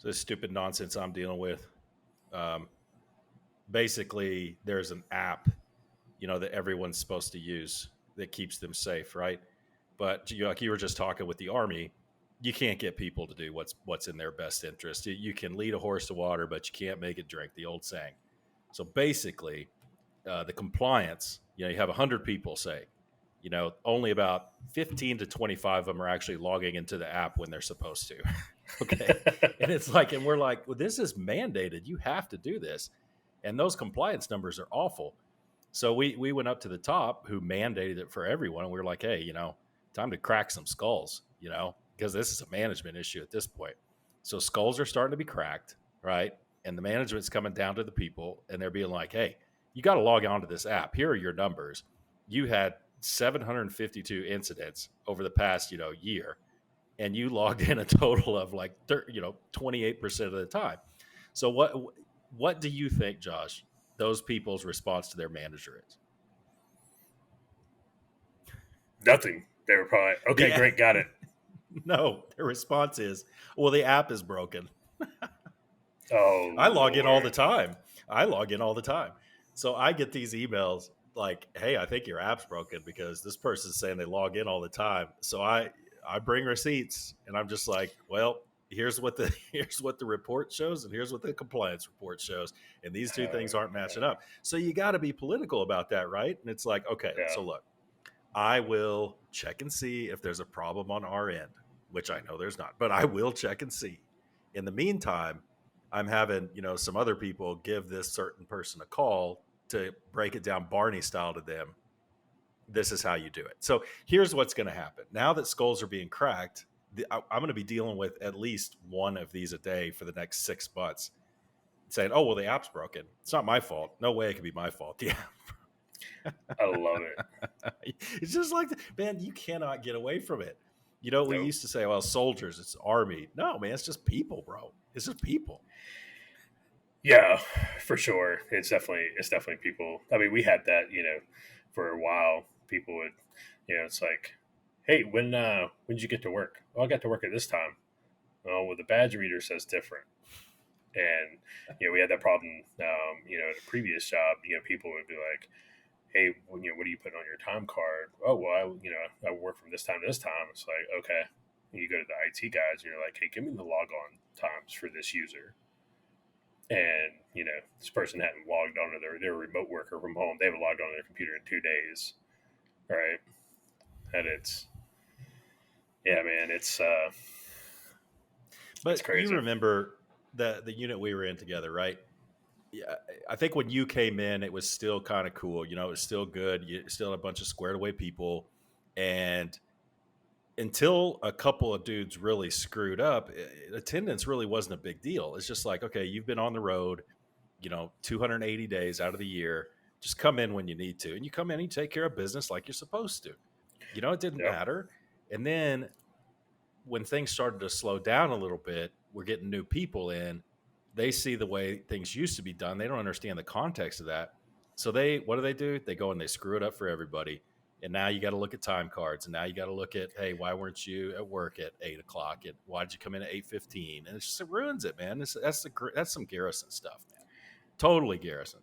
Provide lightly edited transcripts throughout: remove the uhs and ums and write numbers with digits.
this stupid nonsense I'm dealing with. Um, Basically, there's an app, that everyone's supposed to use that keeps them safe, right? But like you were just talking with the Army, you can't get people to do what's in their best interest. You can lead a horse to water, but you can't make it drink. The old saying. So basically, the compliance, you have 100 people, say, only about 15 to 25 of them are actually logging into the app when they're supposed to. Okay. And it's like, and we're like, well, this is mandated. You have to do this. And those compliance numbers are awful. So we went up to the top who mandated it for everyone. And we were like, hey, time to crack some skulls, because this is a management issue at this point. So skulls are starting to be cracked, right? And the management's coming down to the people and they're being like, hey, you got to log on to this app. Here are your numbers. You had 752 incidents over the past, year, and you logged in a total of like, 28% of the time. So what do you think, Josh, those people's response to their manager is? Nothing. They were probably, okay, great, got it. No, their response is, well, the app is broken. Oh, I log in all Lord. the time. So I get these emails like, hey, I think your app's broken because this person's saying they log in all the time. So I bring receipts and I'm just like, well, here's what the here's what the report shows and here's what the compliance report shows. And these two things aren't matching up. So you got to be political about that, right? And it's like, okay, Yeah. so look, I will check and see if there's a problem on our end, which I know there's not, but I will check and see. In the meantime, I'm having, some other people give this certain person a call to break it down Barney style to them. This is how you do it. So here's what's going to happen. Now that skulls are being cracked, I'm going to be dealing with at least one of these a day for the next 6 months saying, oh, well, the app's broken. It's not my fault. No way it could be my fault. Yeah. I love it. It's just like, man, you cannot get away from it. We Nope. used to say, well, soldiers, it's army. No, man, it's just people, bro. It's just people. Yeah, for sure. It's definitely people. I mean, we had that, for a while. People would, it's like, hey, when did you get to work? Oh, I got to work at this time. Oh, well, the badge reader says different. And we had that problem. At a previous job, people would be like, hey, what are you putting on your time card? Oh, well, I work from this time to this time. It's like, okay. And you go to the IT guys and you're like, hey, give me the log on times for this user. And this person hadn't logged on to their remote worker from home. They haven't logged on to their computer in 2 days, right? And it's, yeah, man, it's But you crazy. remember the unit we were in together, right? Yeah, I think when you came in, it was still kind of cool. It was still good. You still had a bunch of squared away people, and until a couple of dudes really screwed up, attendance really wasn't a big deal. It's just like, okay, you've been on the road, 280 days out of the year. Just come in when you need to. And you come in and you take care of business like you're supposed to. It didn't Yep. matter. And then when things started to slow down a little bit, we're getting new people in. They see the way things used to be done. They don't understand the context of that. So what do? They go and they screw it up for everybody. And now you got to look at time cards. And now you got to look at, hey, why weren't you at work at 8:00? And why did you come in at 8:15? And it ruins it, man. That's some Garrison stuff, man. Totally Garrison.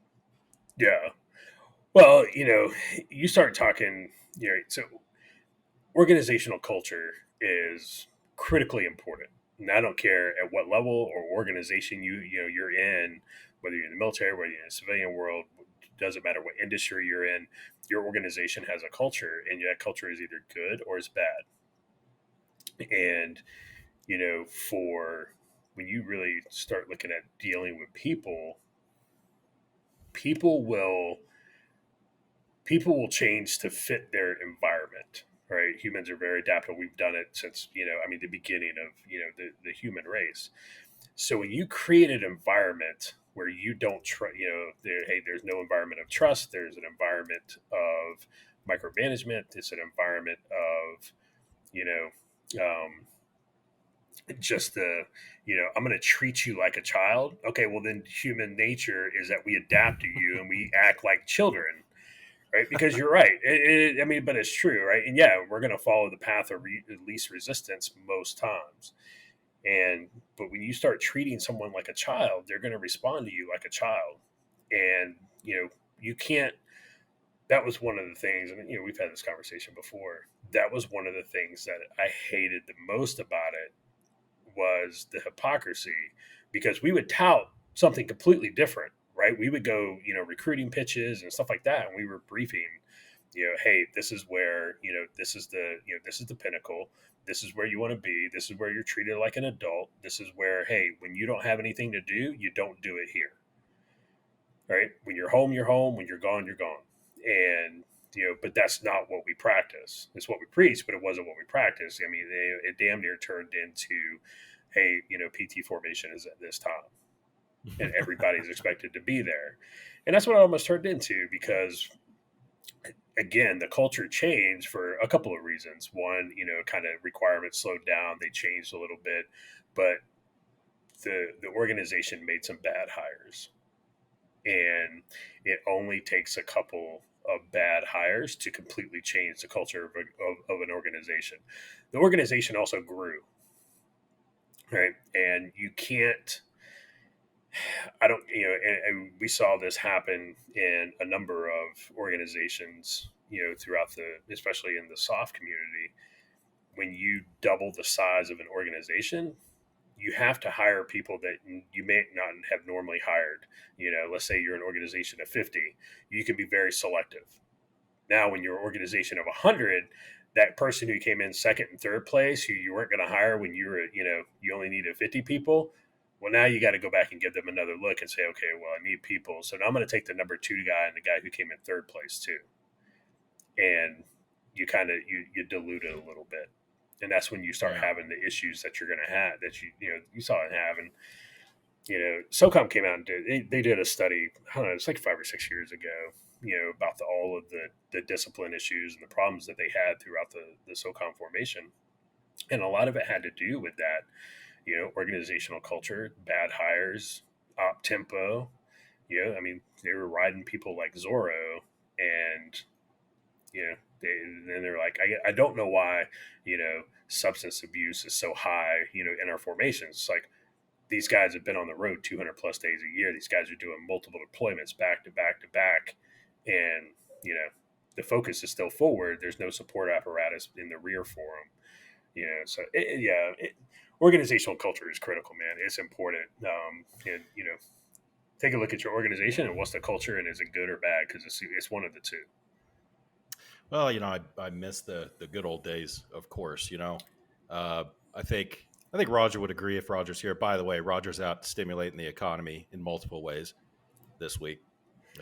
Yeah. Well, you start talking, so organizational culture is critically important. And I don't care at what level or organization you're in, whether you're in the military, whether you're in the civilian world, doesn't matter what industry you're in, your organization has a culture, and that culture is either good or is bad. And for when you really start looking at dealing with people, people will people will change to fit their environment. Right? Humans are very adaptable. We've done it since the beginning of the human race. So when you create an environment where you don't trust, there's no environment of trust. There's an environment of micromanagement. It's an environment of you know just I'm going to treat you like a child. Okay, well then human nature is that we adapt to you and we act like children, right? Because you're right. But it's true, right? And yeah, we're going to follow the path of least resistance most times. And but when you start treating someone like a child, they're going to respond to you like a child. And you can't. That was one of the things, and we've had this conversation before. That was one of the things that I hated the most about it, was the hypocrisy, because we would tout something completely different, right? We would go, recruiting pitches and stuff like that, and we were briefing, hey, this is where, this is the pinnacle. This is where you want to be. This is where you're treated like an adult. This is where, hey, when you don't have anything to do, you don't do it here, right? When you're home, you're home. When you're gone, you're gone. And but that's not what we practice. It's what we preach, but it wasn't what we practice. I mean, it damn near turned into, hey, PT formation is at this time, and everybody's expected to be there, and that's what it almost turned into, because again, the culture changed for a couple of reasons. One, kind of requirements slowed down; they changed a little bit, but the organization made some bad hires, and it only takes a couple of bad hires to completely change the culture of an organization. The organization also grew, right? And you can't, I don't, and we saw this happen in a number of organizations, throughout especially in the soft community. When you double the size of an organization, you have to hire people that you may not have normally hired. Let's say you're an organization of 50, you can be very selective. Now, when you're an organization of 100, that person who came in second and third place, who you weren't going to hire when you were, you only needed 50 people, well, now you got to go back and give them another look and say, okay, well, I need people. So now I'm going to take the number 2 guy and the guy who came in third place too. And you kind of, you dilute it a little bit. And that's when you start having the issues that you're going to have, that you saw it have. And SOCOM came out and they did a study, I don't know, it's like 5 or 6 years ago, about all of the discipline issues and the problems that they had throughout the SOCOM formation. And a lot of it had to do with that, organizational culture, bad hires, op tempo. I mean, they were riding people like Zorro, and then they're like, I don't know why, substance abuse is so high, in our formations. It's like, these guys have been on the road 200 plus days a year. These guys are doing multiple deployments back to back to back. And, the focus is still forward. There's no support apparatus in the rear for them. So organizational culture is critical, man. It's important. And, take a look at your organization and what's the culture, and is it good or bad? Because it's one of the two. Well, I miss the good old days, of course. I think Roger would agree if Roger's here. By the way, Roger's out stimulating the economy in multiple ways this week,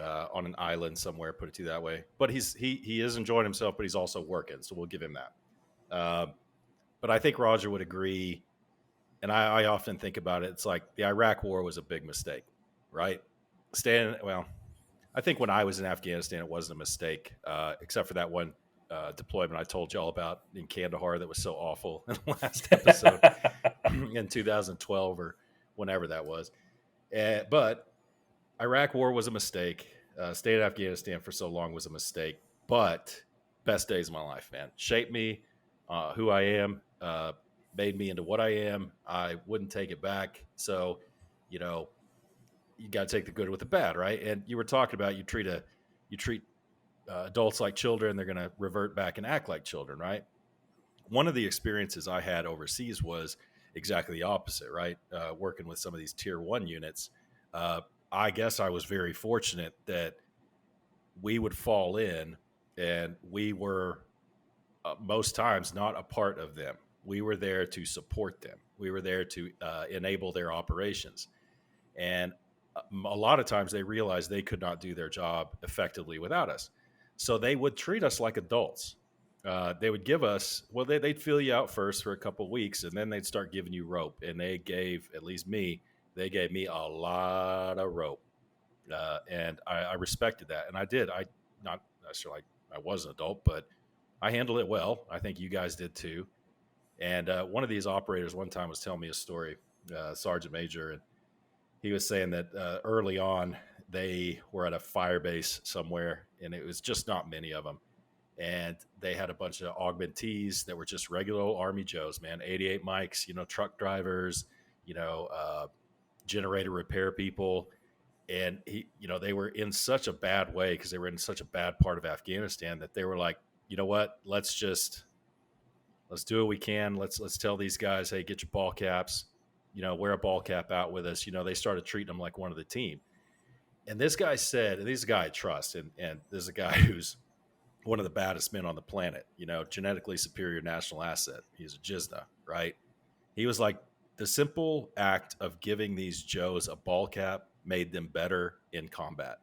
on an island somewhere. Put it to you that way. But he is enjoying himself, but he's also working, so we'll give him that. But I think Roger would agree, and I often think about it. It's like the Iraq War was a big mistake, right? I think when I was in Afghanistan, it wasn't a mistake, except for that one deployment I told you all about in Kandahar that was so awful in the last episode in 2012 or whenever that was. But Iraq War was a mistake. Staying in Afghanistan for so long was a mistake. But best days of my life, man. Shaped me, who I am, made me into what I am. I wouldn't take it back. So, you got to take the good with the bad, right? And you were talking about you treat adults like children, they're going to revert back and act like children, right? One of the experiences I had overseas was exactly the opposite, right? Working with some of these tier 1 units. I guess I was very fortunate that we would fall in and we were most times not a part of them. We were there to support them. We were there to enable their operations. And a lot of times they realized they could not do their job effectively without us. So they would treat us like adults. They would give us, they'd fill you out first for a couple of weeks, and then they'd start giving you rope. And they gave, at least me, they gave me a lot of rope. And I respected that. And I did. Not necessarily I was an adult, but I handled it well. I think you guys did too. And one of these operators one time was telling me a story, Sergeant Major, and he was saying that early on they were at a fire base somewhere, and it was just not many of them. and they had a bunch of augmentees that were just regular old Army Joes, man. 88 mics, truck drivers, generator repair people, and they were in such a bad way because they were in such a bad part of Afghanistan that they were like, you know what, let's do what we can. Let's tell these guys, hey, get your ball caps, wear a ball cap out with us. They started treating them like one of the team. And this guy said, and this is a guy I trust, and this is a guy who's one of the baddest men on the planet, genetically superior national asset. He's a Jizna, right? He was like, the simple act of giving these Joes a ball cap made them better in combat.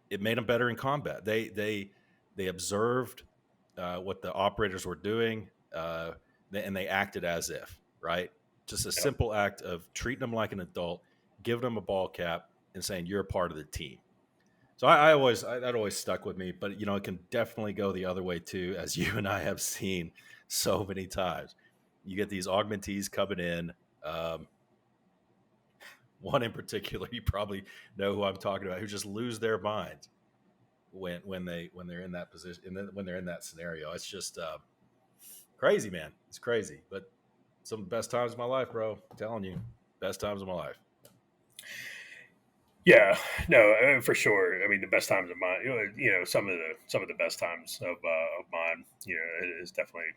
It made them better in combat. They observed what the operators were doing, and they acted as if, right? Just a Yep. simple act of treating them like an adult, giving them a ball cap, and saying you're a part of the team. So that always stuck with me. But it can definitely go the other way too, as you and I have seen so many times. You get these augmentees coming in. One in particular, you probably know who I'm talking about, who just lose their minds when they're in that position, and then when they're in that scenario. It's just crazy, man. It's crazy, but some of the best times of my life, bro. I'm telling you, best times of my life. Yeah, no, for sure. I mean, the best times of mine, some of the best times of mine, is definitely,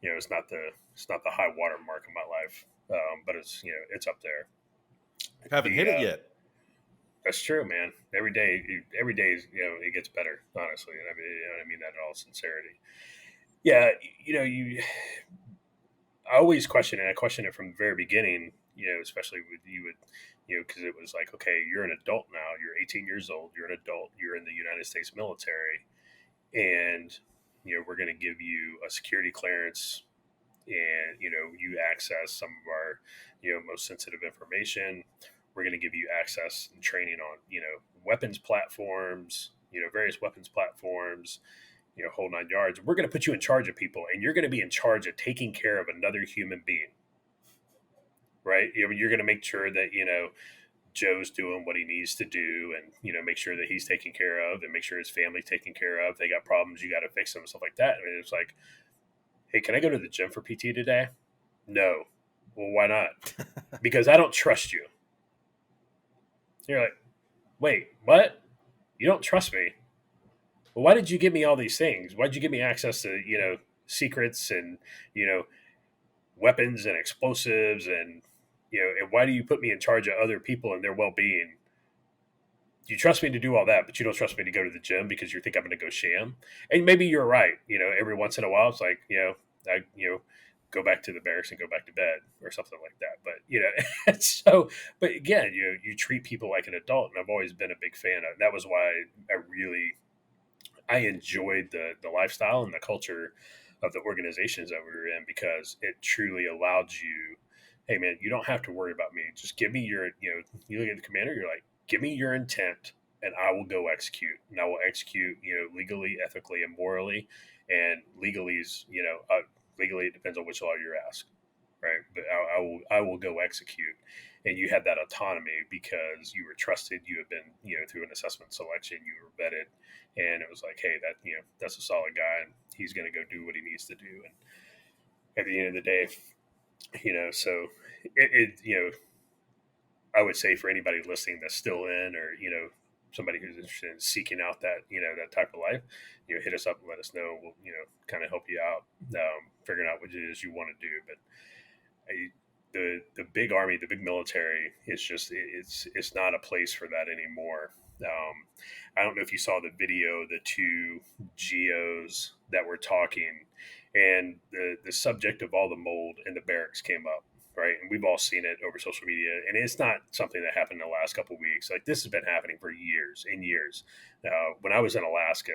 it's not the high water mark of my life, but it's it's up there. Haven't The hit it yet. That's true, man. Every day is, it gets better. Honestly, and I mean that in all sincerity. Yeah, you. I always question it. I question it from the very beginning. Especially with you would, because it was like, okay, you're an adult now. You're 18 years old. You're an adult. You're in the United States military, and we're going to give you a security clearance, and you access some of our most sensitive information. We're going to give you access and training on weapons platforms, various weapons platforms, whole nine yards. We're going to put you in charge of people, and you're going to be in charge of taking care of another human being, right? You're going to make sure that Joe's doing what he needs to do, and make sure that he's taken care of, and make sure his family's taken care of. They got problems, you got to fix them, stuff like that. I mean, it's like, hey, can I go to the gym for PT today? No. Well, why not? Because I don't trust you. You're like, wait, what? You don't trust me? Well, why did you give me all these things? Why did you give me access to secrets and weapons and explosives, and and why do you put me in charge of other people and their well-being? You trust me to do all that, but you don't trust me to go to the gym because you think I'm going to go sham. And maybe you're right. Every once in a while, it's like I go back to the barracks and go back to bed or something like that. But so, but again, you treat people like an adult, and I've always been a big fan of. That was why I enjoyed the lifestyle and the culture of the organizations that we were in, because it truly allowed you, hey man, you don't have to worry about me. Just give me your, you look at the commander, you're like, give me your intent and I will go execute. And I will execute, legally, ethically, and morally. And legally is, legally it depends on which law you're asked, right? But I will go execute. And you had that autonomy because you were trusted. You had been, through an assessment selection, you were vetted, and it was like, hey, that's a solid guy, and he's going to go do what he needs to do. And at the end of the day, so I would say for anybody listening that's still in, or somebody who's interested in seeking out that that type of life, hit us up and let us know. We'll kind of help you out, figuring out what it is you want to do. But the big army, the big military, is just it's not a place for that anymore. I don't know if you saw the video, the two GOs that were talking, and the subject of all the mold in the barracks came up, right? And we've all seen it over social media, and it's not something that happened in the last couple of weeks. Like, this has been happening for years and years. When I was in Alaska,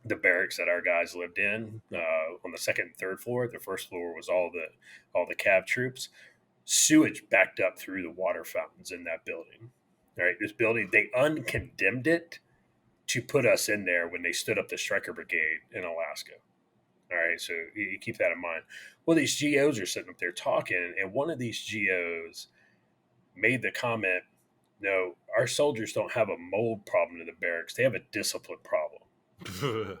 the barracks that our guys lived in, on the second and third floor, the first floor was all the cav troops. Sewage backed up through the water fountains in that building. All right, this building, they uncondemned it to put us in there when they stood up the Stryker Brigade in Alaska. All right, so you keep that in mind. Well, these GOs are sitting up there talking, and one of these GOs made the comment, no, our soldiers don't have a mold problem in the barracks. They have a discipline problem.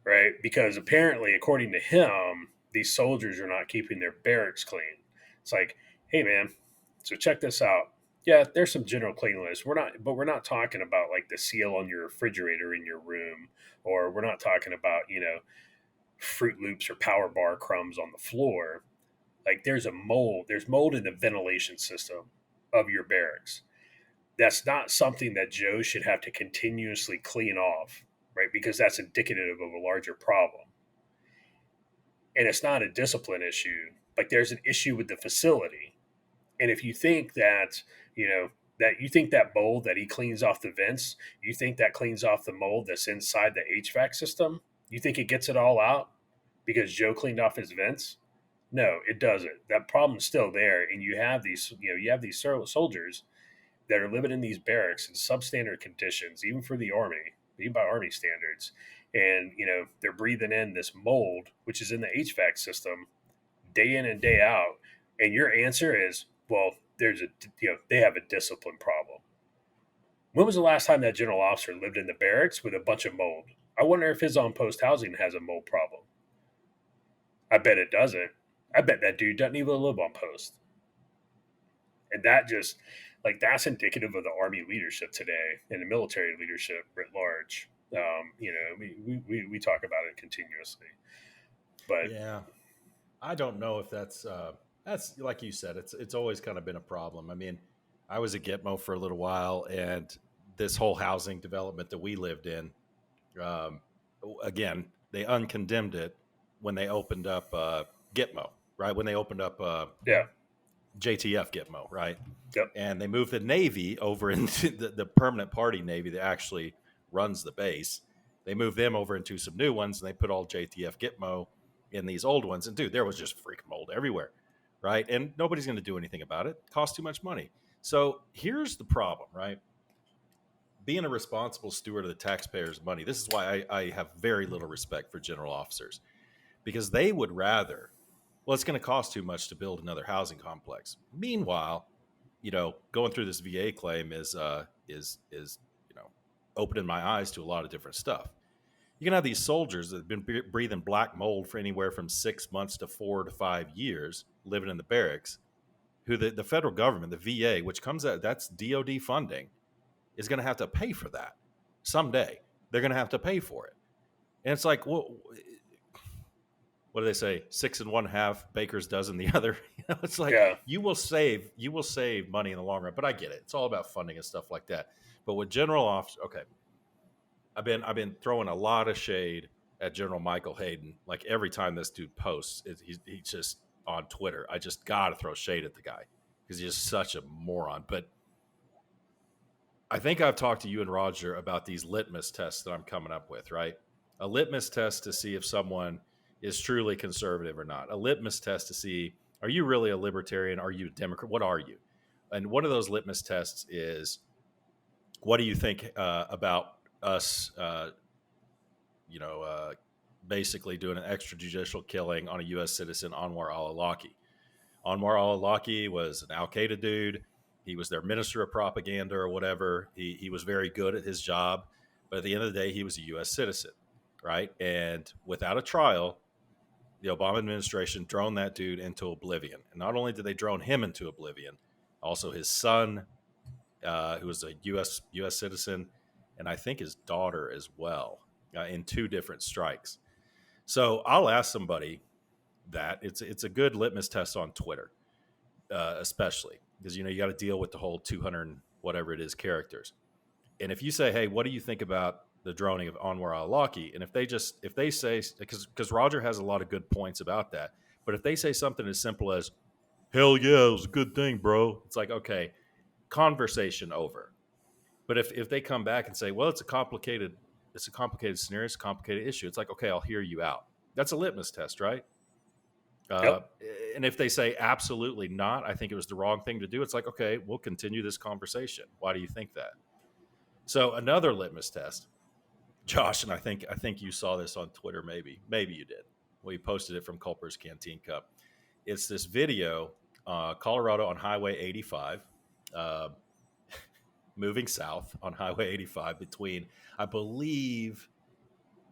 right? Because apparently, according to him, these soldiers are not keeping their barracks clean. It's like, hey, man, so check this out. Yeah, there's some general cleanliness. We're not talking about like the seal on your refrigerator in your room, or we're not talking about Fruit Loops or Power Bar crumbs on the floor. Like there's mold in the ventilation system of your barracks. That's not something that Joe should have to continuously clean off, right? Because that's indicative of a larger problem. And it's not a discipline issue. Like there's an issue with the facility. And if you think that, that you think that mold that he cleans off the vents, you think that cleans off the mold that's inside the HVAC system, you think it gets it all out because Joe cleaned off his vents? No, it doesn't. That problem's still there, and you have these soldiers that are living in these barracks in substandard conditions, even for the army, even by army standards, and they're breathing in this mold, which is in the HVAC system, day in and day out. And your answer is, well, they have a discipline problem. When was the last time that general officer lived in the barracks with a bunch of mold? I wonder if his on post housing has a mold problem. I bet it doesn't. I bet that dude doesn't even live on post. And that just that's indicative of the army leadership today and the military leadership writ large. We talk about it continuously, but Yeah, I don't know if that's like you said. It's always kind of been a problem. I mean, I was at Gitmo for a little while, and this whole housing development that we lived in, um, again, they uncondemned it when they opened up Gitmo, right? When they opened up yeah, JTF Gitmo, right? yep, And they moved the Navy over into the permanent party Navy that actually runs the base. They moved them over into some new ones, and they put all JTF Gitmo in these old ones. And dude, there was just freak mold everywhere, right? And nobody's going to do anything about it. It costs too much money. So here's the problem, right? Being a responsible steward of the taxpayers' money. This is why I have very little respect for general officers, because they would rather, well, it's going to cost too much to build another housing complex. Meanwhile, going through this VA claim is opening my eyes to a lot of different stuff. You can have these soldiers that have been breathing black mold for anywhere from 6 months to 4 to 5 years, living in the barracks, who the federal government, the VA, which comes out, that's DOD funding, is going to have to pay for that someday. They're going to have to pay for it. And it's like, well, what do they say? 6 and 1/2 baker's dozen the other. It's like yeah, you will save money in the long run. But I get it. It's all about funding and stuff like that. But with general officer, okay, I've been throwing a lot of shade at General Michael Hayden. Like every time this dude posts, he's just on Twitter. I just got to throw shade at the guy because he's just such a moron. But I think I've talked to you and Roger about these litmus tests that I'm coming up with, right? A litmus test to see if someone is truly conservative or not. A litmus test to see, are you really a libertarian? Are you a Democrat? What are you? And one of those litmus tests is, what do you think about us, basically doing an extrajudicial killing on a U.S. citizen, Anwar al-Awlaki? Anwar al-Awlaki was an Al-Qaeda dude. He was their minister of propaganda or whatever. He was very good at his job. But at the end of the day, he was a U.S. citizen, right? And without a trial, the Obama administration droned that dude into oblivion. And not only did they drone him into oblivion, also his son, who was a U.S. citizen, and I think his daughter as well, in 2 different strikes. So I'll ask somebody that. It's a good litmus test on Twitter, especially because you got to deal with the whole 200 whatever it is characters. And if you say, hey, what do you think about the droning of Anwar al-Awlaki? And if they say, because Roger has a lot of good points about that, but if they say something as simple as, hell yeah, it was a good thing, bro, it's like, okay, conversation over. But if they come back and say, well, it's a complicated scenario, it's a complicated issue, it's like, okay, I'll hear you out. That's a litmus test, right? Uh, yep, and if they say absolutely not, I think it was the wrong thing to do, it's like, okay, we'll continue this conversation. Why do you think that? So another litmus test, Josh, and I think you saw this on Twitter, maybe you did. Well, he posted it from Culper's Canteen Cup. It's this video, Colorado on Highway 85, uh, moving south on Highway 85 between, I believe,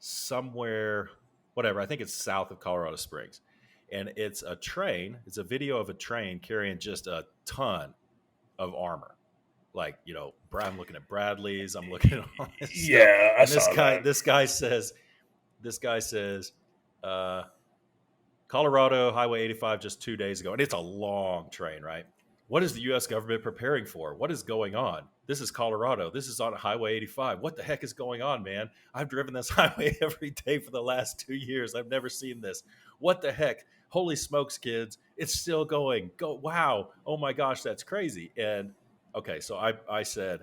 somewhere, whatever. I think it's south of Colorado Springs, and it's a train. It's a video of a train carrying just a ton of armor. Like, I'm looking at Bradley's, I'm looking at all this stuff, Yeah, I and saw that. this guy says, uh, Colorado Highway 85 just 2 days ago, and it's a long train, right? What is the U.S. government preparing for? What is going on? This is Colorado. This is on Highway 85. What the heck is going on, man? I've driven this highway every day for the last 2 years. I've never seen this. What the heck? Holy smokes, kids. It's still going. Go. Wow. Oh my gosh, that's crazy. And okay, so I said,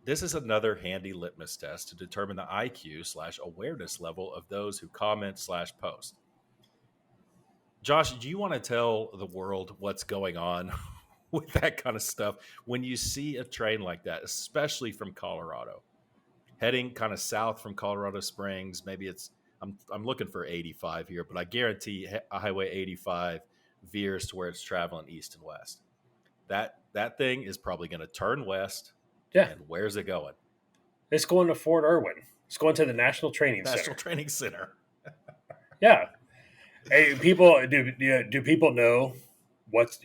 this is another handy litmus test to determine the IQ/awareness level of those who comment/post. Josh, do you want to tell the world what's going on with that kind of stuff when you see a train like that, especially from Colorado, heading kind of south from Colorado Springs? Maybe I'm looking for 85 here, but I guarantee Highway 85 veers to where it's traveling east and west. That thing is probably going to turn west. Yeah, and where's it going? it's going to Fort Irwin. It's going to the National Training National Center. Training Center. Yeah. Hey, people, do people know what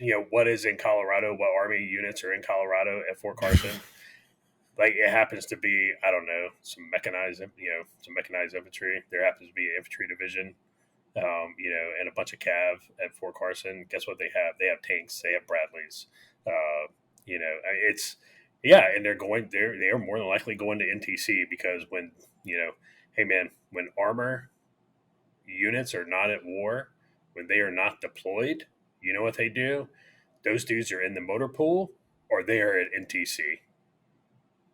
is in Colorado? What Army units are in Colorado at Fort Carson? Like, it happens to be, I don't know, some mechanized infantry. There happens to be an infantry division, and a bunch of cav at Fort Carson. Guess what they have? They have tanks. They have Bradleys. It's and they are more than likely going to NTC because hey man, when armor units are not at war, when they are not deployed, you know what they do? Those dudes are in the motor pool or they are at NTC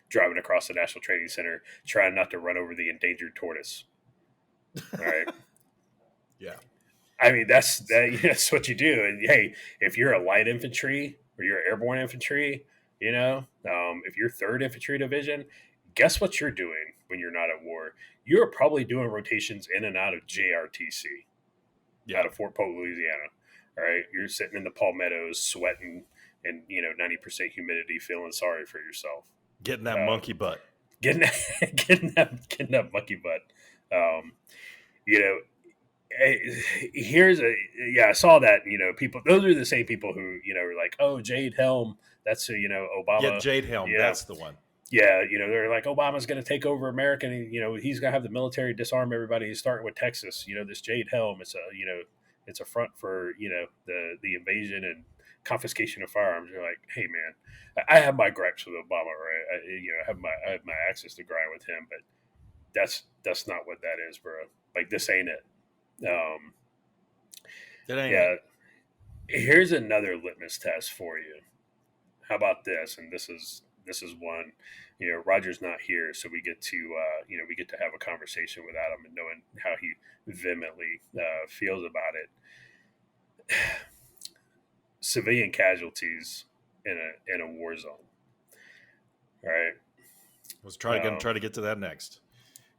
driving across the National Training Center trying not to run over the endangered tortoise. All right. Yeah. I mean, that's what you do. And hey, if you're a light infantry or you're airborne infantry, if you're 3rd Infantry Division, guess what you're doing when you're not at war? You're probably doing rotations in and out of JRTC, out of Fort Polk, Louisiana. All right, you're sitting in the palmettos, sweating, and 90% humidity, feeling sorry for yourself, getting that monkey butt, getting that monkey butt. I saw that. People. Those are the same people who are like, oh, Jade Helm. That's Obama. Yeah, Jade Helm. Yeah. That's the one. Yeah, they're like, Obama's going to take over America, and he's going to have the military disarm everybody. He's starting with Texas. This Jade Helm, it's a front for the invasion and confiscation of firearms. You're like, hey man, I have my gripes with Obama, right? I have my axes to grind with him, but that's not what that is, bro. Like, this ain't it. It ain't. Yeah. Here's another litmus test for you. How about this? And this is one. Roger's not here, so we get to have a conversation with Adam and knowing how he vehemently feels about it. Civilian casualties in a war zone. All right. I was trying to get to that next.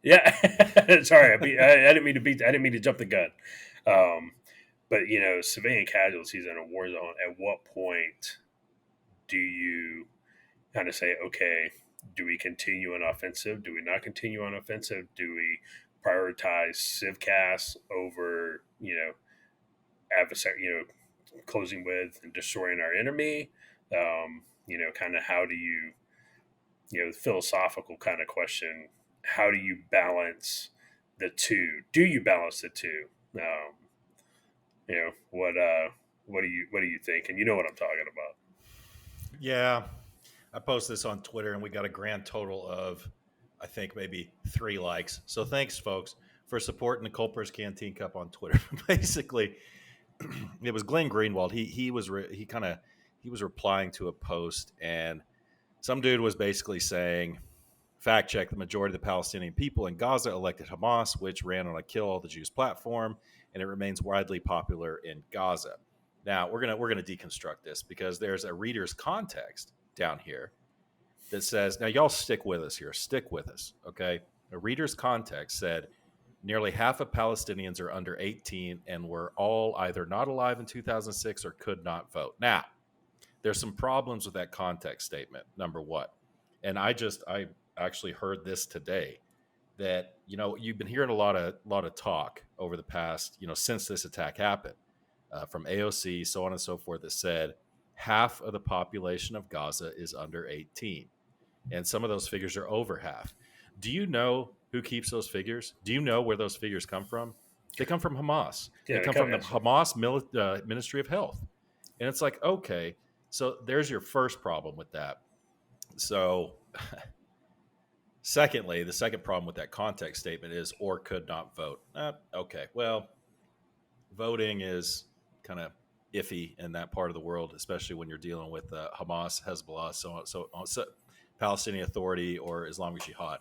Yeah, sorry. I didn't mean to jump the gun. But civilian casualties in a war zone. At what point do you kind of say, okay, do we continue an offensive? Do we not continue on offensive? Do we prioritize civcas over adversary? Closing with and destroying our enemy. Kind of how do you the philosophical kind of question. How do you balance the two? Do you balance the two? What do you think? And you know what I'm talking about. Yeah, I posted this on Twitter, and we got a grand total of, I think, maybe 3 likes. So thanks, folks, for supporting the Culper's Canteen Cup on Twitter. Basically, it was Glenn Greenwald. He was replying to a post, and some dude was basically saying, fact check, the majority of the Palestinian people in Gaza elected Hamas, which ran on a kill all the Jews platform, and it remains widely popular in Gaza. Now, we're gonna deconstruct this because there's a reader's context down here that says, now y'all stick with us here. Stick with us, okay? A reader's context said nearly half of Palestinians are under 18 and were all either not alive in 2006 or could not vote. Now, there's some problems with that context statement, number one. And I actually heard this today, that, you've been hearing a lot of talk over the past, since this attack happened, from AOC, so on and so forth, that said half of the population of Gaza is under 18. And some of those figures are over half. Do you know who keeps those figures? Do you know where those figures come from? They come from Hamas. They Yeah, come from the Hamas Ministry of Health. And it's like, okay, so there's your first problem with that. So, secondly, the second problem with that context statement is or could not vote. Okay, well, voting is kind of iffy in that part of the world, especially when you're dealing with Hamas, Hezbollah, so Palestinian Authority or Islamic Jihad.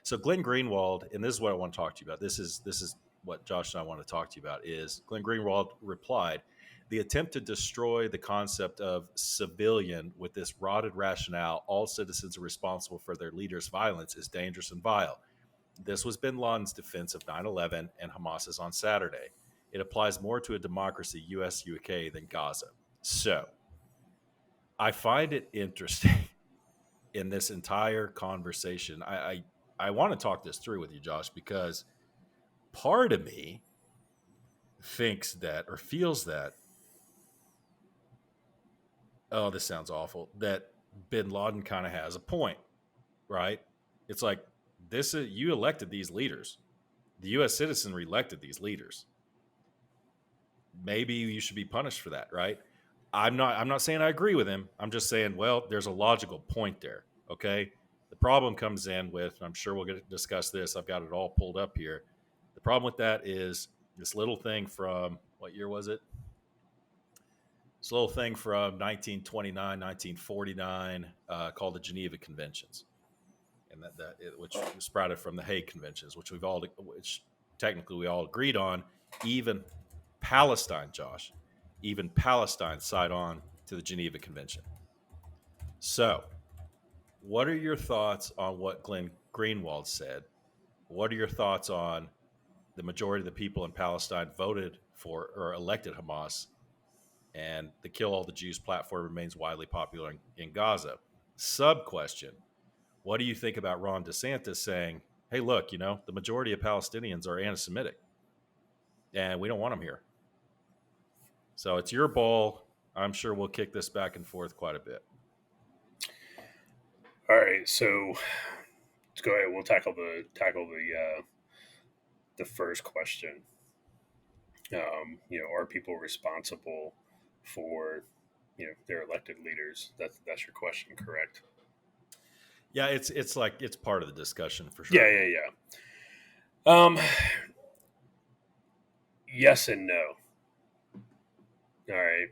So Glenn Greenwald, and this is what I want to talk to you about. This is what Josh and I want to talk to you about. Is Glenn Greenwald replied, the attempt to destroy the concept of civilian with this rotted rationale, all citizens are responsible for their leaders' violence, is dangerous and vile. This was bin Laden's defense of 9/11 and Hamas's on Saturday. It applies more to a democracy, US, UK, than Gaza. So I find it interesting in this entire conversation. I want to talk this through with you, Josh, because part of me thinks that or feels that, oh, this sounds awful, that bin Laden kind of has a point, right? It's like, you elected these leaders. The US citizenry elected these leaders. Maybe you should be punished for that, right? I'm not saying I agree with him. I'm just saying, well, there's a logical point there. Okay. The problem comes in with, I'm sure we'll get to discuss this. I've got it all pulled up here. The problem with that is this little thing from, what year was it? This little thing from 1929, 1949, called the Geneva Conventions, and which sprouted from the Hague Conventions, which technically we all agreed on. Even Palestine, Josh, even Palestine signed on to the Geneva Convention. So, what are your thoughts on what Glenn Greenwald said? What are your thoughts on the majority of the people in Palestine voted for or elected Hamas, and the Kill All the Jews platform remains widely popular in Gaza? Sub question: what do you think about Ron DeSantis saying, hey, look, the majority of Palestinians are anti-Semitic, and we don't want them here? So it's your ball. I'm sure we'll kick this back and forth quite a bit. All right, so let's go ahead. We'll tackle the first question. Are people responsible for their elected leaders? That's your question, correct? Yeah, it's like it's part of the discussion for sure. Yeah. Yes and no. All right.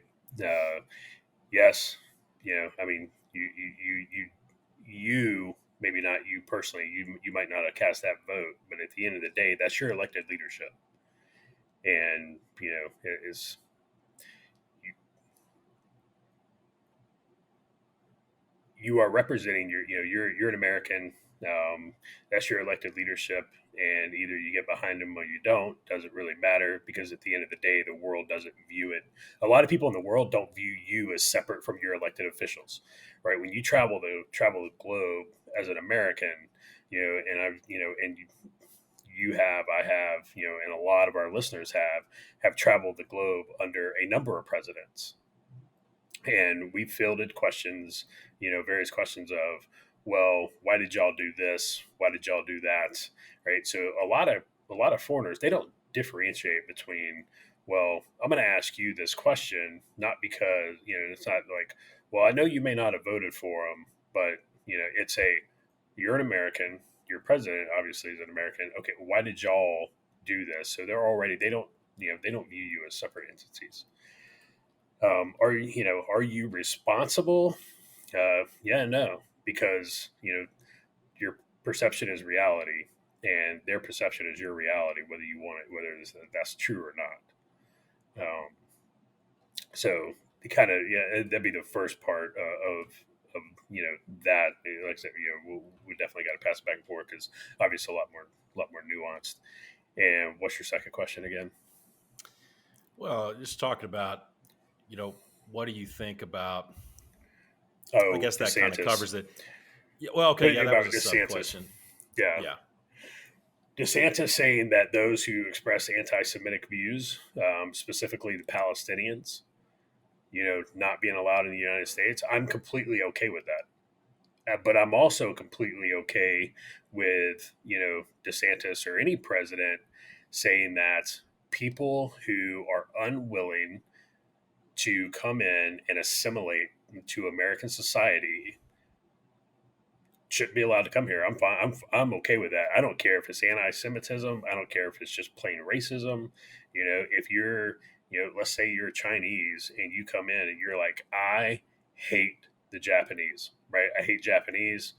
Yes. I mean, you maybe not you personally. You might not have cast that vote, but at the end of the day, that's your elected leadership, and it is. You are representing you're an American. That's your elected leadership, and either you get behind them or you don't. Doesn't really matter, because at the end of the day, the world doesn't view it. A lot of people in the world don't view you as separate from your elected officials, right? When you travel the globe as an American, and I have, and a lot of our listeners have traveled the globe under a number of presidents, and we fielded questions, various questions of, well, why did y'all do this? Why did y'all do that? Right. So a lot of foreigners, they don't differentiate between, well, I'm going to ask you this question, not because, it's not like, well, I know you may not have voted for them, but, you're an American, your president obviously is an American. Okay. Why did y'all do this? So they don't view you as separate entities. Are you responsible? Yeah, no, because your perception is reality, and their perception is your reality, whether you want it, whether that's true or not. So the kind of that'd be the first part of that. Like I said, we definitely got to pass it back and forth, because obviously a lot more nuanced. And what's your second question again? Well, just talking about, what do you think about? Oh, I guess that DeSantis. kind of covers it. Yeah, well, okay, yeah, that was a sub DeSantis. question. Yeah. Yeah. DeSantis saying that those who express anti-Semitic views, specifically the Palestinians, not being allowed in the United States, I'm completely okay with that. But I'm also completely okay with, DeSantis or any president saying that people who are unwilling to come in and assimilate to American society shouldn't be allowed to come here. I'm fine. I'm okay with that. I don't care if it's anti-Semitism. I don't care if it's just plain racism. If you're, let's say you're Chinese and you come in and you're like, I hate the Japanese, right? I hate Japanese,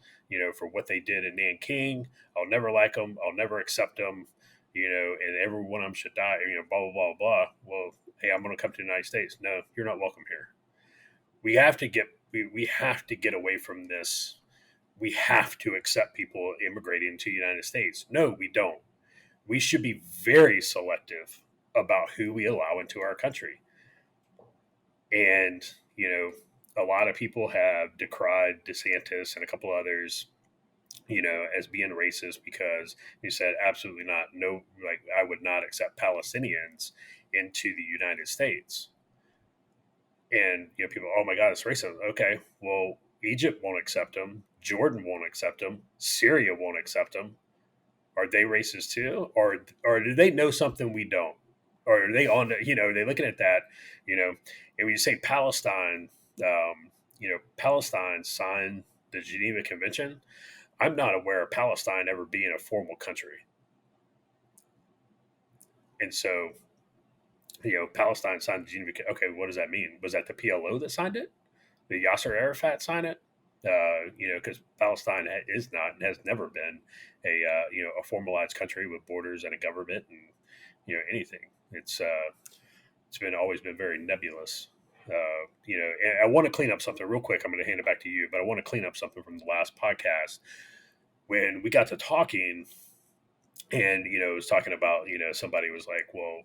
for what they did in Nanking. I'll never like them. I'll never accept them. And every one of them should die. Blah blah blah blah. Well, hey, I'm going to come to the United States. No, you're not welcome here. We have to get we have to get away from this. We have to accept people immigrating to the United States. No, we don't. We should be very selective about who we allow into our country. And, a lot of people have decried DeSantis and a couple others, as being racist because he said, absolutely not. No, like, I would not accept Palestinians into the United States. And, people, oh my God, it's racist. Okay, well, Egypt won't accept them. Jordan won't accept them. Syria won't accept them. Are they racist too, or do they know something we don't? Or are they on? Are they looking at that? And when you say Palestine, Palestine signed the Geneva Convention. I'm not aware of Palestine ever being a formal country, and so Palestine signed the Geneva. Okay, what does that mean? Was that the PLO that signed it? Did Yasser Arafat sign it? Because Palestine is not and has never been a formalized country with borders and a government and anything. It's been always been very nebulous. And I want to clean up something real quick. I'm going to hand it back to you, but I want to clean up something from the last podcast when we got to talking, and it was talking about somebody was like, well,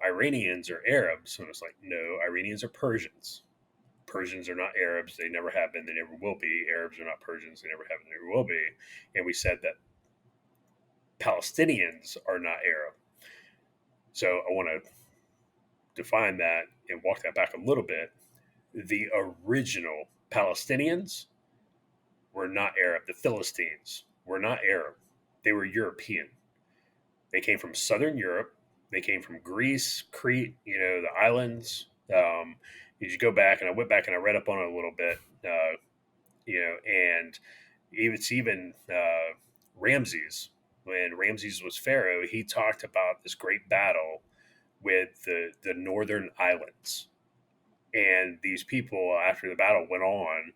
Iranians are Arabs, and it's like, no, Iranians are Persians. Persians are not Arabs. They never have been. They never will be. Arabs are not Persians. They never have. They never will be. And we said that Palestinians are not Arab. So I want to define that and walk that back a little bit. The original Palestinians were not Arab. The Philistines were not Arab. They were European. They came from Southern Europe. They came from Greece, Crete, the islands. You go back, and I went back and I read up on it a little bit, and it's even Ramses. When Ramses was pharaoh, he talked about this great battle with the northern islands, and these people after the battle went on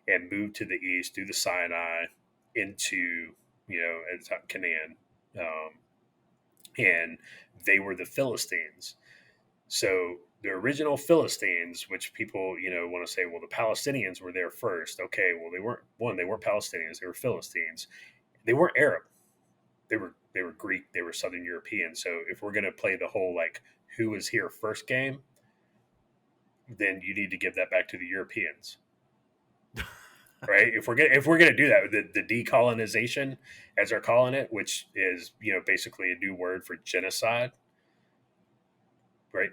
and moved to the east through the Sinai into at the time Canaan, and they were the Philistines. So the original Philistines, which people, want to say, well, the Palestinians were there first. Okay, well, they weren't Palestinians, they were Philistines. They weren't Arab. They were Greek, they were Southern European. So if we're going to play the whole, like, who was here first game, then you need to give that back to the Europeans. Right? If we're gonna do that, the decolonization, as they're calling it, which is, basically a new word for genocide, right?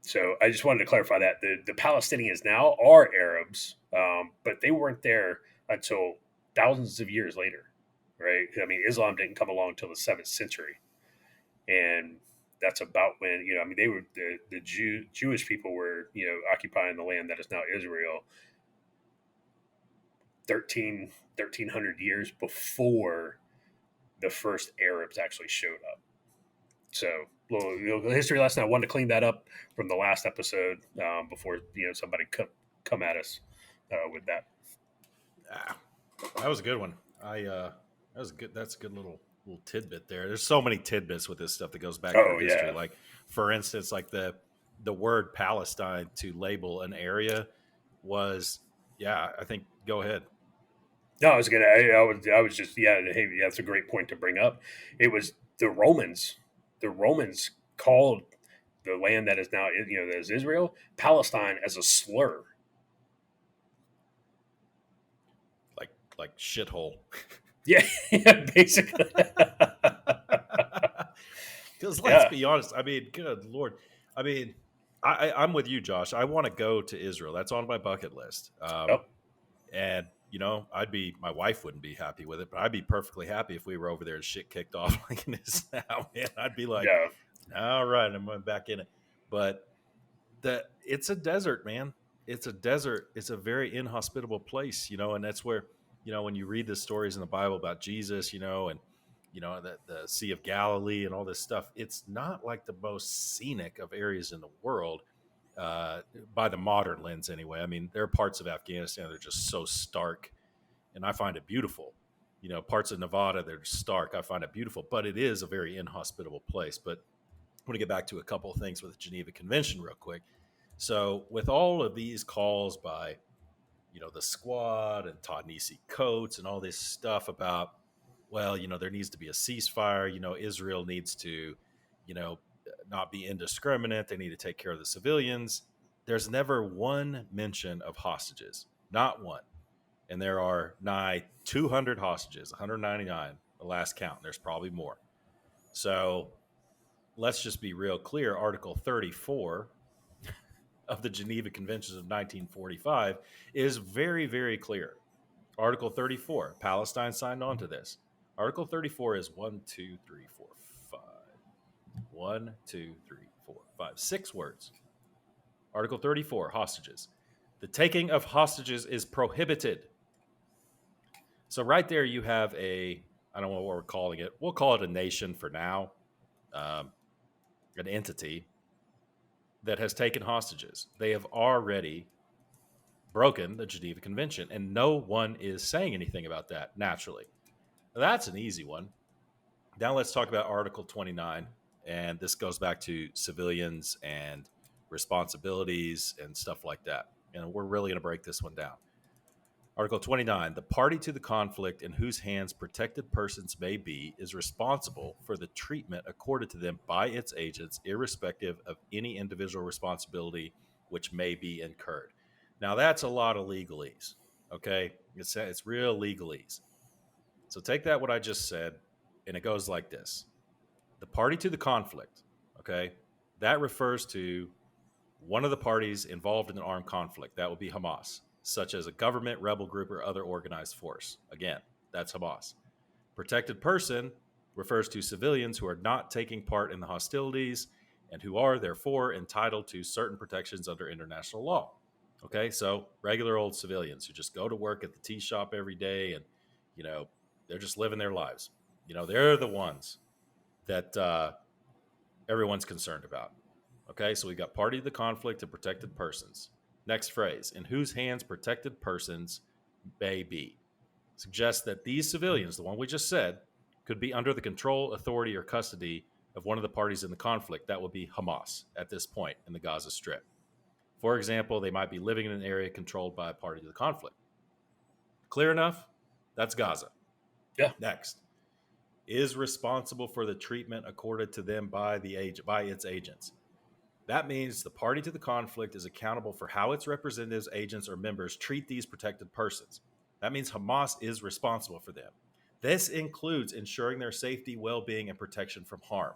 So I just wanted to clarify that the Palestinians now are Arabs, but they weren't there until thousands of years later, right? I mean, Islam didn't come along until the 7th century, and that's about when they were the Jewish people were occupying the land that is now Israel 1300 years before the first Arabs actually showed up. So, little history lesson. I wanted to clean that up from the last episode before somebody come at us with that. That was a good one. That was good. That's a good little tidbit there. There's so many tidbits with this stuff that goes back to history. Yeah. Like, for instance, like the word Palestine to label an area was, I think. Go ahead. No, I was just hey, that's a great point to bring up. It was the Romans. The Romans called the land that is now that is Israel, Palestine, as a slur. Like shithole. Yeah, yeah, basically. Because let's Yeah. be honest, I mean, good Lord. I mean, I'm with you, Josh. I want to go to Israel. That's on my bucket list. Oh, And I'd be my wife wouldn't be happy with it, but I'd be perfectly happy if we were over there and shit kicked off like it is now, man. I'd be like, yeah. all right, I'm going back in it. But it's a desert, man. It's a desert. It's a very inhospitable place, and that's where, when you read the stories in the Bible about Jesus, and the Sea of Galilee and all this stuff, it's not like the most scenic of areas in the world, uh, by the modern lens, anyway. I mean, there are parts of Afghanistan that are just so stark, and I find it beautiful. Parts of Nevada, they're stark. I find it beautiful, but it is a very inhospitable place. But I want to get back to a couple of things with the Geneva Convention real quick. So, with all of these calls by, the squad and Ta-Nehisi Coates and all this stuff about, well, there needs to be a ceasefire. Israel needs to, you know, not be indiscriminate. They need to take care of the civilians. There's never one mention of hostages, not one. And there are nigh 200 hostages, 199, the last count. There's probably more. So let's just be real clear. Article 34 of the Geneva Conventions of 1945 is very, very clear. Article 34, Palestine signed on to this. Article 34 is 1, 2, 3, 4, 5. 1, 2, 3, 4, 5. 6 words. Article 34, hostages. The taking of hostages is prohibited. So, right there, you have I don't know what we're calling it. We'll call it a nation for now, um, an entity that has taken hostages. They have already broken the Geneva Convention, and no one is saying anything about that, naturally. That's an easy one. Now let's talk about Article 29. And this goes back to civilians and responsibilities and stuff like that. And we're really going to break this one down. Article 29, the party to the conflict in whose hands protected persons may be is responsible for the treatment accorded to them by its agents, irrespective of any individual responsibility which may be incurred. Now, that's a lot of legalese, okay? It's real legalese. So take that, what I just said, and it goes like this. The party to the conflict, okay, that refers to one of the parties involved in an armed conflict. That would be Hamas, such as a government, rebel group, or other organized force. Again, that's Hamas. Protected person refers to civilians who are not taking part in the hostilities and who are, therefore, entitled to certain protections under international law. Okay, so regular old civilians who just go to work at the tea shop every day and, you know, they're just living their lives. They're the ones that everyone's concerned about. Okay, so we got party to the conflict and protected persons. Next phrase, in whose hands protected persons may be. Suggests that these civilians, the one we just said, could be under the control, authority, or custody of one of the parties in the conflict. That would be Hamas at this point in the Gaza Strip. For example, they might be living in an area controlled by a party to the conflict. Clear enough? That's Gaza. Yeah. Next, is responsible for the treatment accorded to them by its agents. That means the party to the conflict is accountable for how its representatives, agents, or members treat these protected persons. That means Hamas is responsible for them. This includes ensuring their safety, well-being, and protection from harm.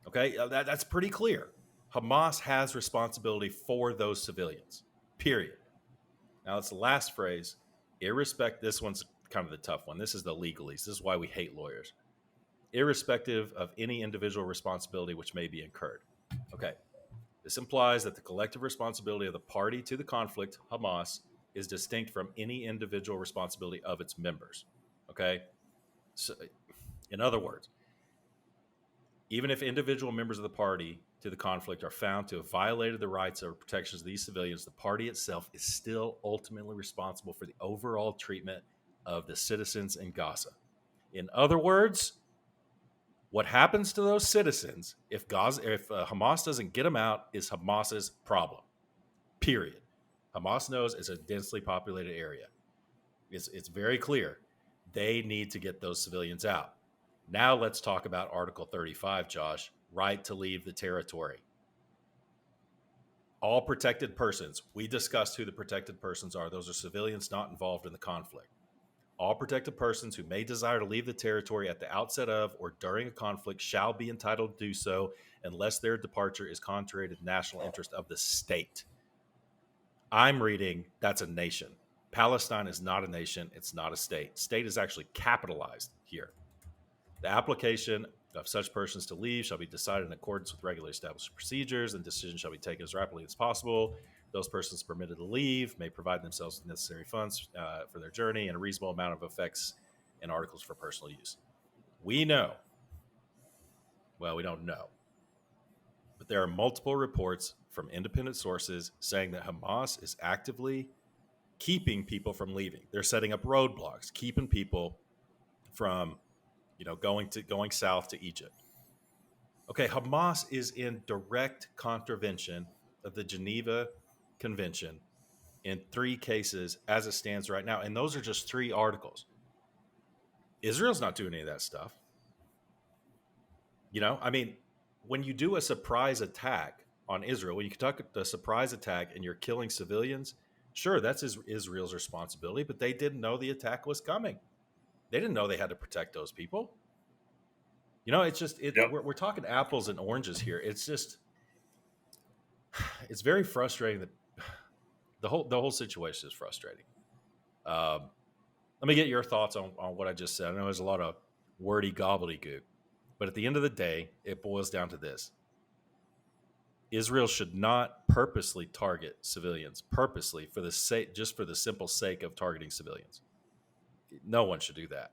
Okay, that's pretty clear. Hamas has responsibility for those civilians, period. Now, it's the last phrase. This one's kind of the tough one. This is the legalese. This is why we hate lawyers. Irrespective of any individual responsibility which may be incurred. Okay, this implies that the collective responsibility of the party to the conflict, Hamas, is distinct from any individual responsibility of its members. Okay, so in other words, even if individual members of the party to the conflict are found to have violated the rights or protections of these civilians, the party itself is still ultimately responsible for the overall treatment of the citizens in Gaza. In other words, what happens to those citizens if Hamas doesn't get them out is Hamas's problem. Period. Hamas knows it's a densely populated area. It's very clear. They need to get those civilians out. Now let's talk about Article 35, Josh. Right to leave the territory. All protected persons. We discussed who the protected persons are. Those are civilians not involved in the conflict. all protected persons who may desire to leave the territory at the outset of or during a conflict shall be entitled to do so unless their departure is contrary to the national interest of the state. I'm reading that's a nation. Palestine is not a nation. It's not a state. State is actually capitalized here. The application of such persons to leave shall be decided in accordance with regularly established procedures, and decisions shall be taken as rapidly as possible. Those persons permitted to leave may provide themselves with necessary funds for their journey and a reasonable amount of effects and articles for personal use. We know, well, we don't know, but there are multiple reports from independent sources saying that Hamas is actively keeping people from leaving. They're setting up roadblocks, keeping people from, going south to Egypt. Okay, Hamas is in direct contravention of the Geneva Convention in 3 cases as it stands right now. And those are just 3 articles. Israel's not doing any of that stuff. I mean, when you do a surprise attack on Israel, when you conduct a surprise attack and you're killing civilians, sure, that's Israel's responsibility, but they didn't know the attack was coming. They didn't know they had to protect those people. It's just Yep. we're talking apples and oranges here. It's very frustrating that the whole situation is frustrating. Let me get your thoughts on what I just said. I know there's a lot of wordy gobbledygook, but at the end of the day, it boils down to this: Israel should not purposely target civilians, purposely just for the simple sake of targeting civilians. No one should do that.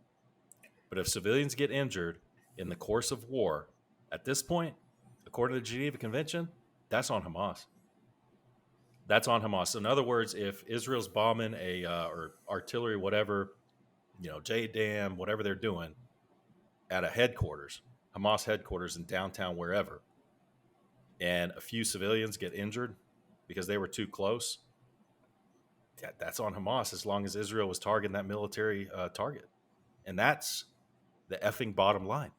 But if civilians get injured in the course of war, at this point, according to the Geneva Convention, that's on Hamas. That's on Hamas. So in other words, if Israel's bombing or artillery, whatever, JDAM, whatever they're doing at a headquarters, Hamas headquarters in downtown, wherever, and a few civilians get injured because they were too close, that's on Hamas as long as Israel was targeting that military target. And that's the effing bottom line.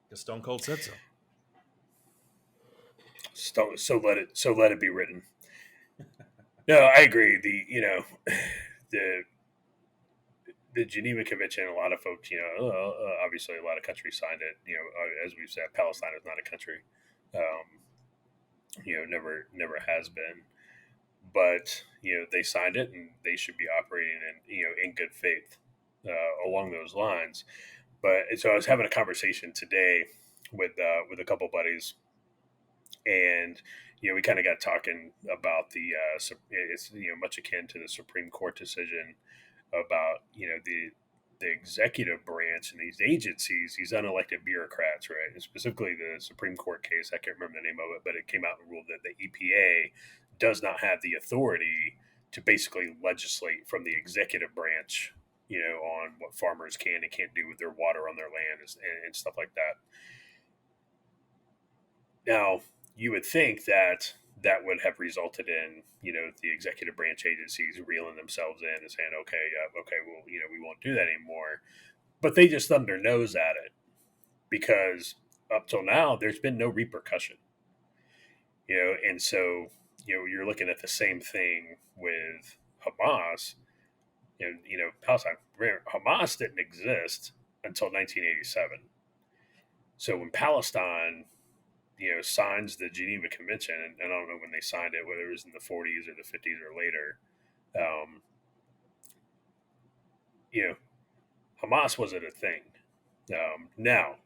Because Stone Cold said so. So let it be written. No, I agree. The the Geneva Convention, a lot of folks, obviously a lot of countries signed it. As we've said, Palestine is not a country. Never has been. But they signed it, and they should be operating in good faith along those lines. But so I was having a conversation today with a couple buddies, and we kind of got talking about it's much akin to the Supreme Court decision about the executive branch and these agencies, these unelected bureaucrats, right? And specifically the Supreme Court case, I can't remember the name of it, but it came out and ruled that the EPA does not have the authority to basically legislate from the executive branch, on what farmers can and can't do with their water on their land and stuff like that. Now, you would think that would have resulted in, the executive branch agencies reeling themselves in and saying, okay, well, we won't do that anymore. But they just thumbed their nose at it because up till now, there's been no repercussion, and so, you're looking at the same thing with Hamas. Palestine. Hamas didn't exist until 1987. So when Palestine, signs the Geneva Convention, and I don't know when they signed it, whether it was in the 40s or the 50s or later, Hamas wasn't a thing. Now,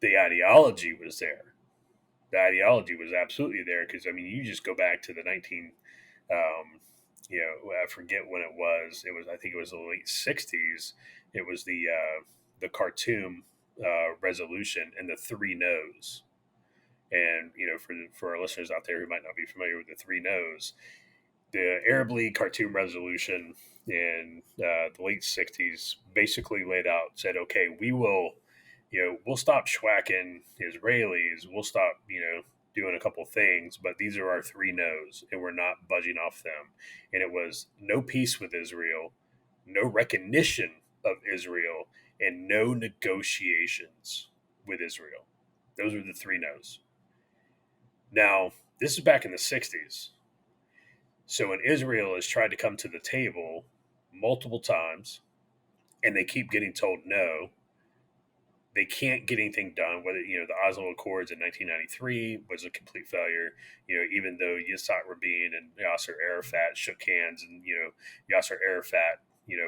the ideology was there. The ideology was absolutely there because, you just go back to the I forget when it was. I think it was the late 60s. It was the Khartoum resolution and the 3 no's. And for our listeners out there who might not be familiar with the 3 no's, the Arab League Khartoum resolution in the late 60s basically laid out, said, okay, we'll stop schwacking Israelis, we'll stop doing a couple things, but these are our 3 no's, and we're not budging off them. And it was no peace with Israel, no recognition of Israel, and no negotiations with Israel. Those were the 3 no's. Now, this is back in the 60s. So when Israel has tried to come to the table, multiple times, and they keep getting told no. They can't get anything done. Whether the Oslo Accords in 1993 was a complete failure. Even though Yitzhak Rabin and Yasser Arafat shook hands, and Yasser Arafat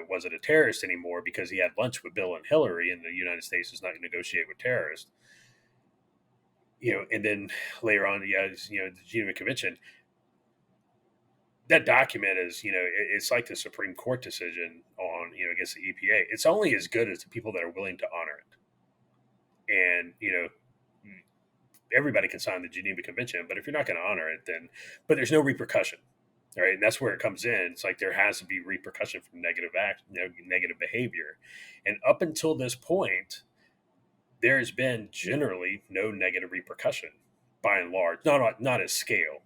wasn't a terrorist anymore because he had lunch with Bill and Hillary, and the United States was not going to negotiate with terrorists. And then later on, the Geneva Convention. That document is, it's like the Supreme Court decision on, against the EPA. It's only as good as the people that are willing to honor it. And everybody can sign the Geneva Convention, but if you're not going to honor it, then but there's no repercussion, right? And that's where it comes in. It's like there has to be repercussion from negative behavior, and up until this point, there's been generally no negative repercussion, by and large, not at scale,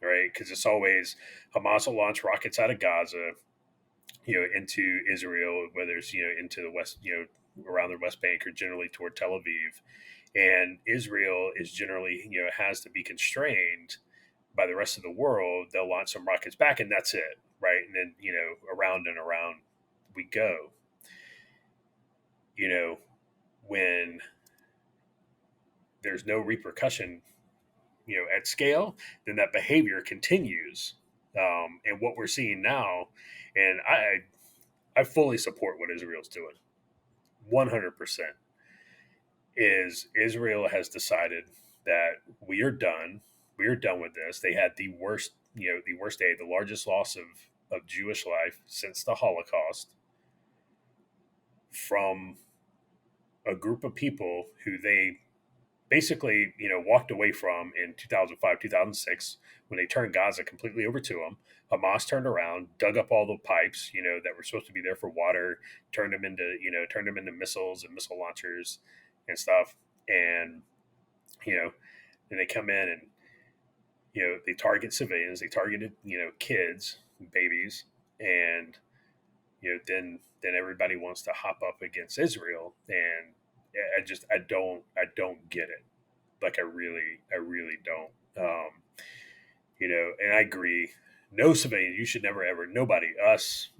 right? Because it's always Hamas will launch rockets out of Gaza, into Israel, whether it's into the west, around the West Bank, or generally toward Tel Aviv. And Israel is generally, has to be constrained by the rest of the world. They'll launch some rockets back, and that's it, right? And then, around and around we go. When there's no repercussion, at scale, then that behavior continues. And what we're seeing now, and I fully support what Israel's doing, 100%. Is Israel has decided that we are done. We are done with this. They had the worst day, the largest loss of Jewish life since the Holocaust, from a group of people who they basically, walked away from in 2005, 2006, when they turned Gaza completely over to them. Hamas turned around, dug up all the pipes, that were supposed to be there for water, turned them into missiles and missile launchers and stuff. And, then they come in and, they target civilians, they targeted, kids, babies, and, then everybody wants to hop up against Israel. And I don't get it. Like, I really don't. And I agree. No civilian, you should never ever, nobody, us,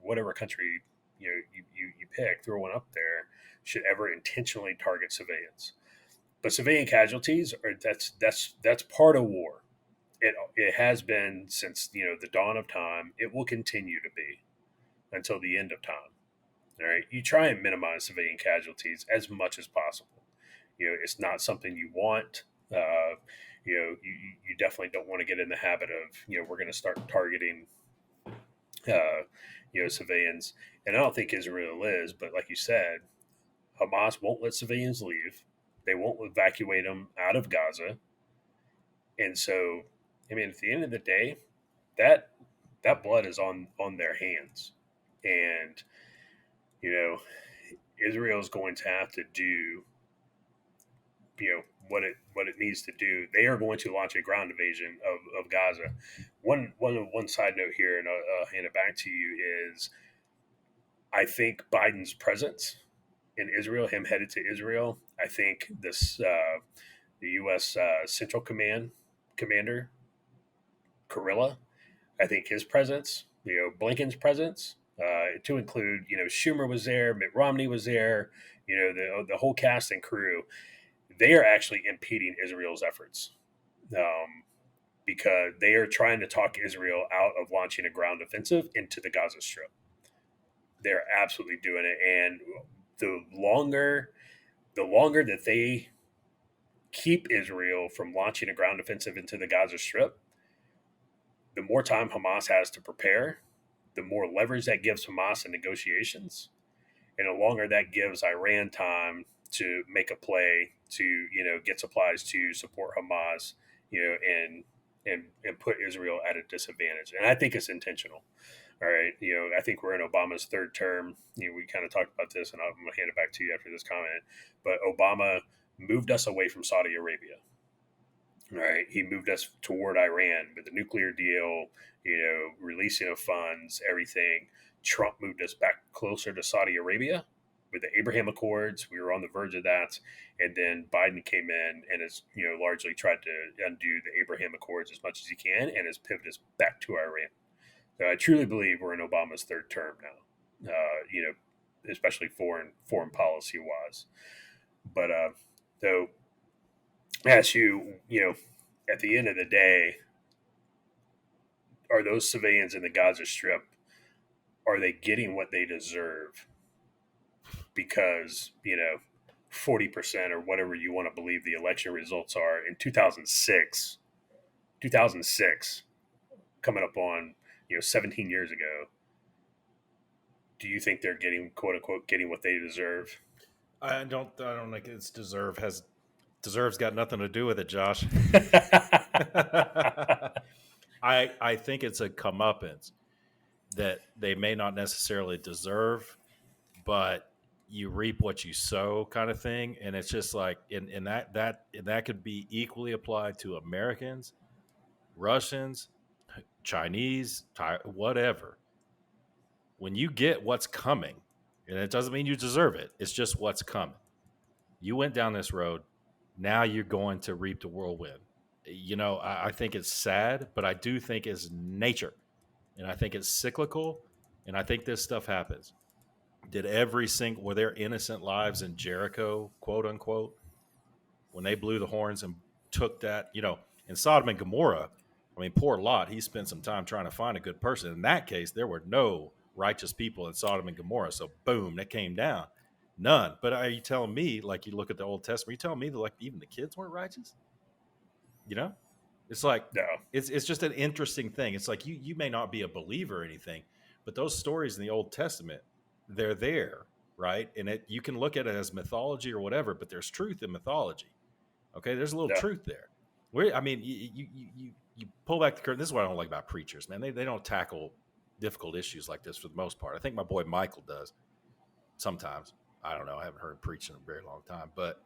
whatever country, you pick, throw one up there, should ever intentionally target civilians. But civilian casualties that's part of war. It has been since the dawn of time. It will continue to be until the end of time. All right, you try and minimize civilian casualties as much as possible. It's not something you want. You definitely don't want to get in the habit of we're going to start targeting civilians. And I don't think Israel is, but like you said, Hamas won't let civilians leave. They won't evacuate them out of Gaza. And so, I mean, at the end of the day, that blood is on their hands. And, Israel is going to have to do, what it needs to do. They are going to launch a ground invasion of Gaza. One side note here, and I'll hand it back to you, is I think Biden's presence in Israel, him headed to Israel, I think the U.S. Central Command commander, Kurilla, I think his presence, Blinken's presence, to include, Schumer was there, Mitt Romney was there, the whole cast and crew, they are actually impeding Israel's efforts, because they are trying to talk Israel out of launching a ground offensive into the Gaza Strip. They're absolutely doing it. And the longer that they keep Israel from launching a ground offensive into the Gaza Strip, the more time Hamas has to prepare, the more leverage that gives Hamas in negotiations, and the longer that gives Iran time to make a play to get supplies to support Hamas, and put Israel at a disadvantage. And I think it's intentional. All right, I think we're in Obama's third term. We kind of talked about this, and I'm going to hand it back to you after this comment. But Obama moved us away from Saudi Arabia. All right, he moved us toward Iran with the nuclear deal, releasing of funds, everything. Trump moved us back closer to Saudi Arabia with the Abraham Accords. We were on the verge of that. And then Biden came in and has, largely tried to undo the Abraham Accords as much as he can, and has pivoted us back to Iran. I truly believe we're in Obama's third term now. Especially foreign policy wise. But though, as at the end of the day, are those civilians in the Gaza Strip, are they getting what they deserve? Because 40% or whatever you want to believe the election results are in 2006, coming up on 17 years ago. Do you think they're getting, quote unquote, getting what they deserve? I don't think it's deserves got nothing to do with it, Josh. I think it's a comeuppance that they may not necessarily deserve, but you reap what you sow, kind of thing. And it's just like, and that could be equally applied to Americans, Russians, Chinese, whatever. When you get what's coming, and it doesn't mean you deserve it, it's just what's coming. You went down this road, now you're going to reap the whirlwind. I think it's sad, but I do think it's nature, and I think it's cyclical, and I think this stuff happens. Did every single were there innocent lives in Jericho, quote unquote, when they blew the horns and took that, in Sodom and Gomorrah? I mean, poor Lot, he spent some time trying to find a good person. In that case, there were no righteous people in Sodom and Gomorrah. So boom, that came down. None. But are you telling me, like, you look at the Old Testament, are you telling me that, like, even the kids weren't righteous? It's like, No. it's just an interesting thing. It's like you may not be a believer or anything, but those stories in the Old Testament, they're there, right? And you can look at it as mythology or whatever, but there's truth in mythology. Okay, there's a little No. truth there. You pull back the curtain. This is what I don't like about preachers, man. They don't tackle difficult issues like this for the most part. I think my boy Michael does sometimes. I don't know. I haven't heard him preach in a very long time, but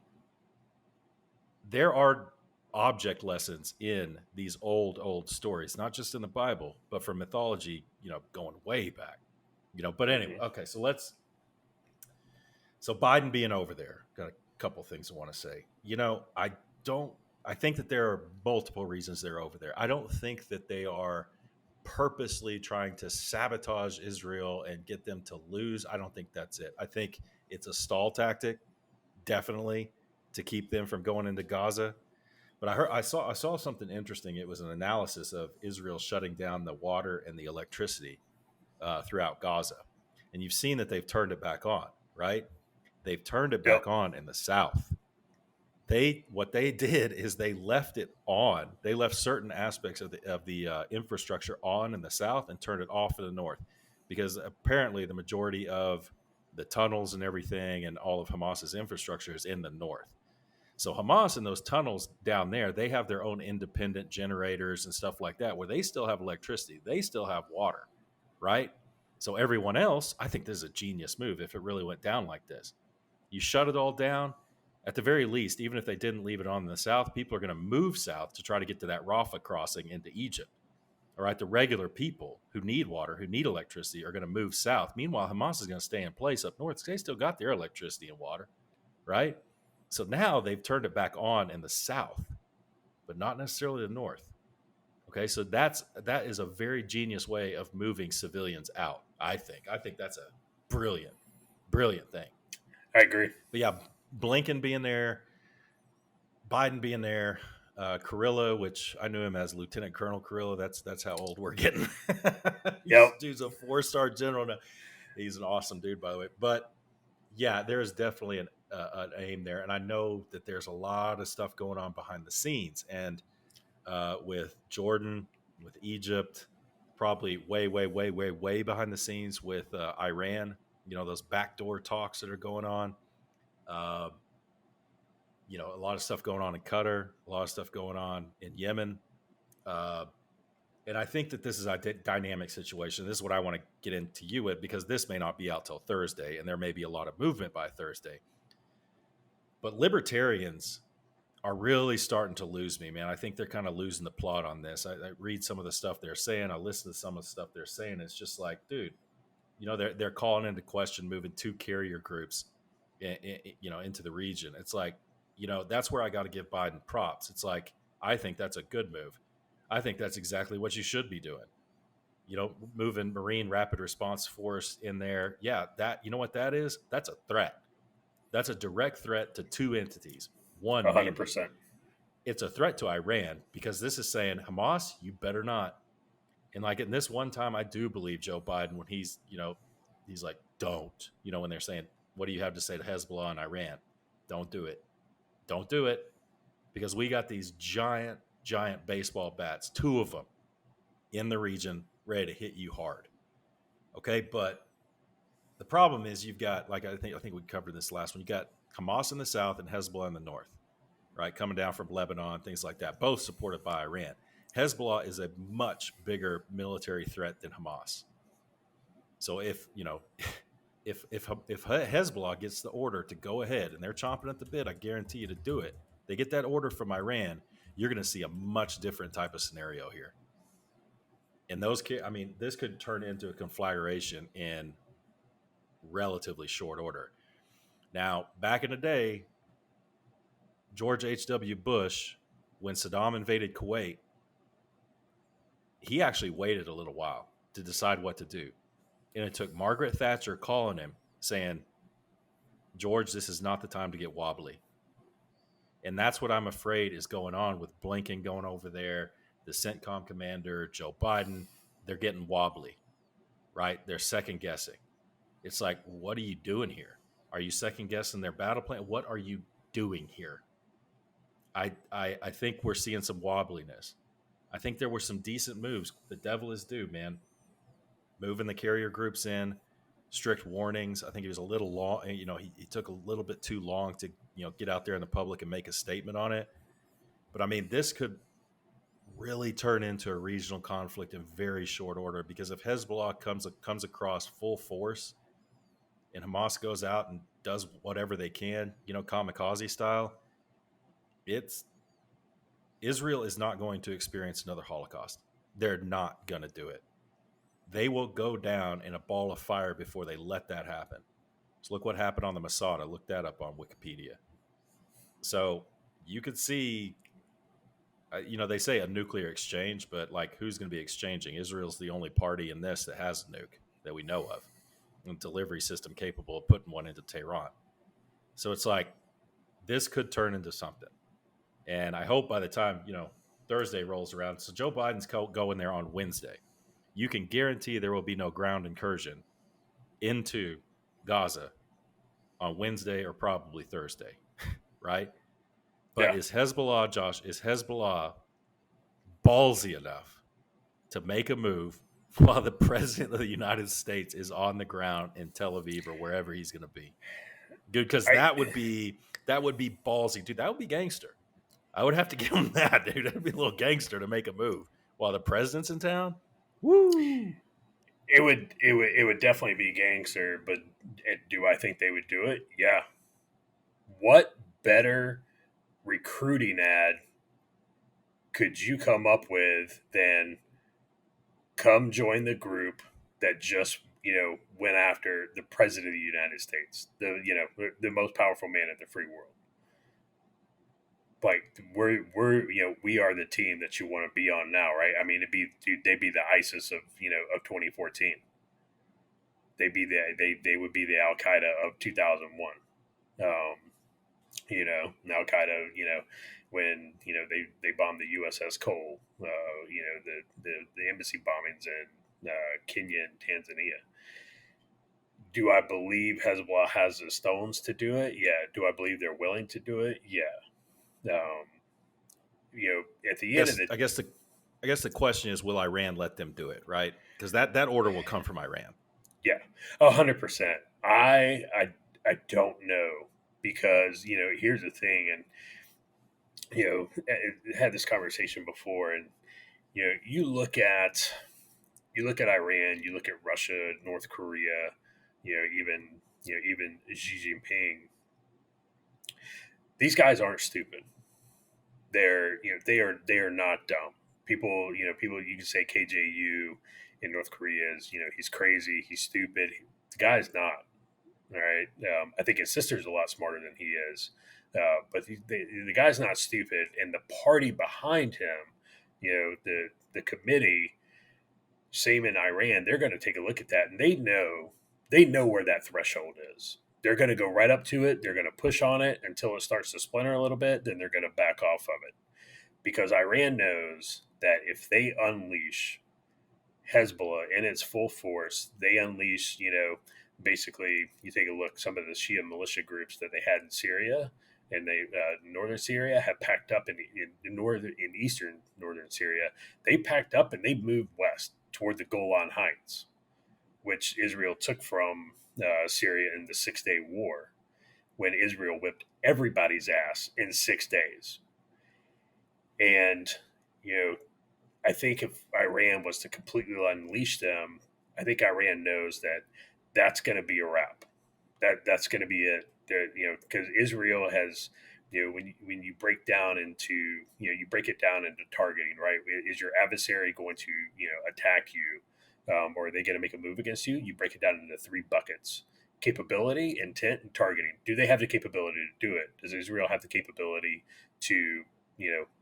there are object lessons in these old stories, not just in the Bible, but from mythology, going way back. But anyway, okay, so Biden being over there, got a couple things I want to say. I think that there are multiple reasons they're over there. I don't think that they are purposely trying to sabotage Israel and get them to lose. I don't think that's it. I think it's a stall tactic, definitely, to keep them from going into Gaza. But I saw something interesting. It was an analysis of Israel shutting down the water and the electricity throughout Gaza, and you've seen that they've turned it back on, right? They've turned it back on in the south. What they did is they left it on. They left certain aspects of the infrastructure on in the south and turned it off in the north, because apparently the majority of the tunnels and everything and all of Hamas's infrastructure is in the north. So Hamas and those tunnels down there, they have their own independent generators and stuff like that, where they still have electricity, they still have water, right? So everyone else, I think this is a genius move if it really went down like this. You shut it all down. At the very least, even if they didn't leave it on in the south, people are going to move south to try to get to that Rafah crossing into Egypt. All right, the regular people who need water, who need electricity, are going to move south. Meanwhile, Hamas is going to stay in place up north because they still got their electricity and water, right? So now they've turned it back on in the south, but not necessarily the north. Okay, so that is a very genius way of moving civilians out. I think that's a brilliant thing. I agree. But yeah, Blinken being there, Biden being there, Carrillo, which I knew him as Lieutenant Colonel Carrillo. That's how old we're getting. Yep. Dude's a 4-star general now. He's an awesome dude, by the way. But yeah, there is definitely an aim there, and I know that there's a lot of stuff going on behind the scenes, and with Jordan, with Egypt, probably way behind the scenes with Iran. Those backdoor talks that are going on. A lot of stuff going on in Qatar, a lot of stuff going on in Yemen. And I think that this is a dynamic situation. This is what I want to get into you with, because this may not be out till Thursday, and there may be a lot of movement by Thursday. But libertarians are really starting to lose me, man. I think they're kind of losing the plot on this. I read some of the stuff they're saying. I listen to some of the stuff they're saying. It's just like, dude, they're calling into question moving 2 carrier groups, into the region. It's like, that's where I got to give Biden props. It's like, I think that's a good move. I think that's exactly what you should be doing. moving Marine Rapid Response Force in there. Yeah, that, you know what that is? That's a threat. That's a direct threat to two entities. One, mainly, 100%. it's a threat to Iran because this is saying, Hamas, you better not. And like in this one time, I do believe Joe Biden when he's like, don't, when they're saying, what do you have to say to Hezbollah and Iran? Don't do it. Don't do it, because we got these giant, giant baseball bats, two of them in the region, ready to hit you hard. Okay, but the problem is you've got, like, I think we covered this last one. You got Hamas in the south and Hezbollah in the north, right? Coming down from Lebanon, things like that, both supported by Iran. Hezbollah is a much bigger military threat than Hamas. So if Hezbollah gets the order to go ahead and they're chomping at the bit, I guarantee you to do it. They get that order from Iran, you're going to see a much different type of scenario here. And this could turn into a conflagration in relatively short order. Now, back in the day, George H.W. Bush, when Saddam invaded Kuwait, he actually waited a little while to decide what to do. And it took Margaret Thatcher calling him saying, George, this is not the time to get wobbly. And that's what I'm afraid is going on with Blinken going over there, the CENTCOM commander, Joe Biden. They're getting wobbly, right? They're second guessing. It's like, what are you doing here? Are you second guessing their battle plan? What are you doing here? I think we're seeing some wobbliness. I think there were some decent moves. The devil is due, man. Moving the carrier groups in, strict warnings. I think he was a little long. He took a little bit too long to get out there in the public and make a statement on it. But I mean, this could really turn into a regional conflict in very short order, because if Hezbollah comes across full force and Hamas goes out and does whatever they can, kamikaze style, Israel is not going to experience another Holocaust. They're not going to do it. They will go down in a ball of fire before they let that happen. So look what happened on the Masada. Look that up on Wikipedia. So you could see, they say a nuclear exchange, but like, who's going to be exchanging? Israel's the only party in this that has a nuke that we know of, and delivery system capable of putting one into Tehran. So it's like, this could turn into something. And I hope by the time, Thursday rolls around, so Joe Biden's going there on Wednesday, you can guarantee there will be no ground incursion into Gaza on Wednesday or probably Thursday, right? But Yeah. is Hezbollah ballsy enough to make a move while the president of the United States is on the ground in Tel Aviv or wherever he's going to be? Dude, because that would be ballsy, dude. That would be gangster. I would have to give him that, dude. That'd be a little gangster to make a move while the president's in town. Woo! It would definitely be gangster, but do I think they would do it? Yeah. What better recruiting ad could you come up with than come join the group that just went after the president of the United States, the most powerful man in the free world? Like, we are the team that you want to be on now, right? I mean, they'd be the ISIS of 2014. They would be the Al Qaeda of 2001. Al Qaeda, when they bombed the USS Cole, the embassy bombings in Kenya and Tanzania. Do I believe Hezbollah has the stones to do it? Yeah. Do I believe they're willing to do it? Yeah. At the end of the, I guess the question is, will Iran let them do it, right? Because that order will come from Iran. yeah, 100%. I don't know, because here's the thing, and I had this conversation before, and you look at Iran, you look at Russia, North Korea, even Xi Jinping. These guys aren't stupid. They are not dumb. People you can say KJU in North Korea is he's crazy, he's stupid. The guy's not. All right. I think his sister's a lot smarter than he is, but the guy's not stupid, and the party behind him, the committee, same in Iran. They're going to take a look at that, and they know where that threshold is. They're going to go right up to it. They're going to push on it until it starts to splinter a little bit. Then they're going to back off of it, because Iran knows that if they unleash Hezbollah in its full force, they unleash, basically, you take a look, some of the Shia militia groups that they had in Syria and they northern Syria have packed up in eastern northern Syria. They packed up and they moved west toward the Golan Heights, which Israel took from Syria in the 6 Day War, when Israel whipped everybody's ass in 6 days. And you know, I think if Iran was to completely unleash them, I think Iran knows that that's going to be a wrap. That's going to be it. Because Israel has, when you break down into, you break it down into targeting, right? Is your adversary going to, attack you, or are they going to make a move against you? You break it down into 3 buckets: capability, intent, and targeting. Do they have the capability to do it? Does Israel have the capability to,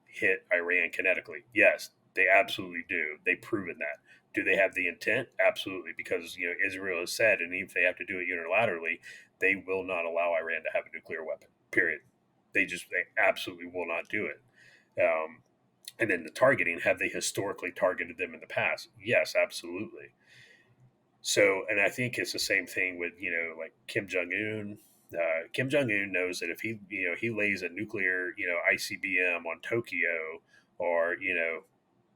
hit Iran kinetically? Yes, they absolutely do. They've proven that. Do they have the intent? Absolutely, because Israel has said, and even if they have to do it unilaterally, they will not allow Iran to have a nuclear weapon. Period. They absolutely will not do it. And then the targeting, have they historically targeted them in the past? Yes, absolutely. So, and I think it's the same thing with like Kim Jong Un. Kim Jong Un knows that if he lays a nuclear ICBM on Tokyo, or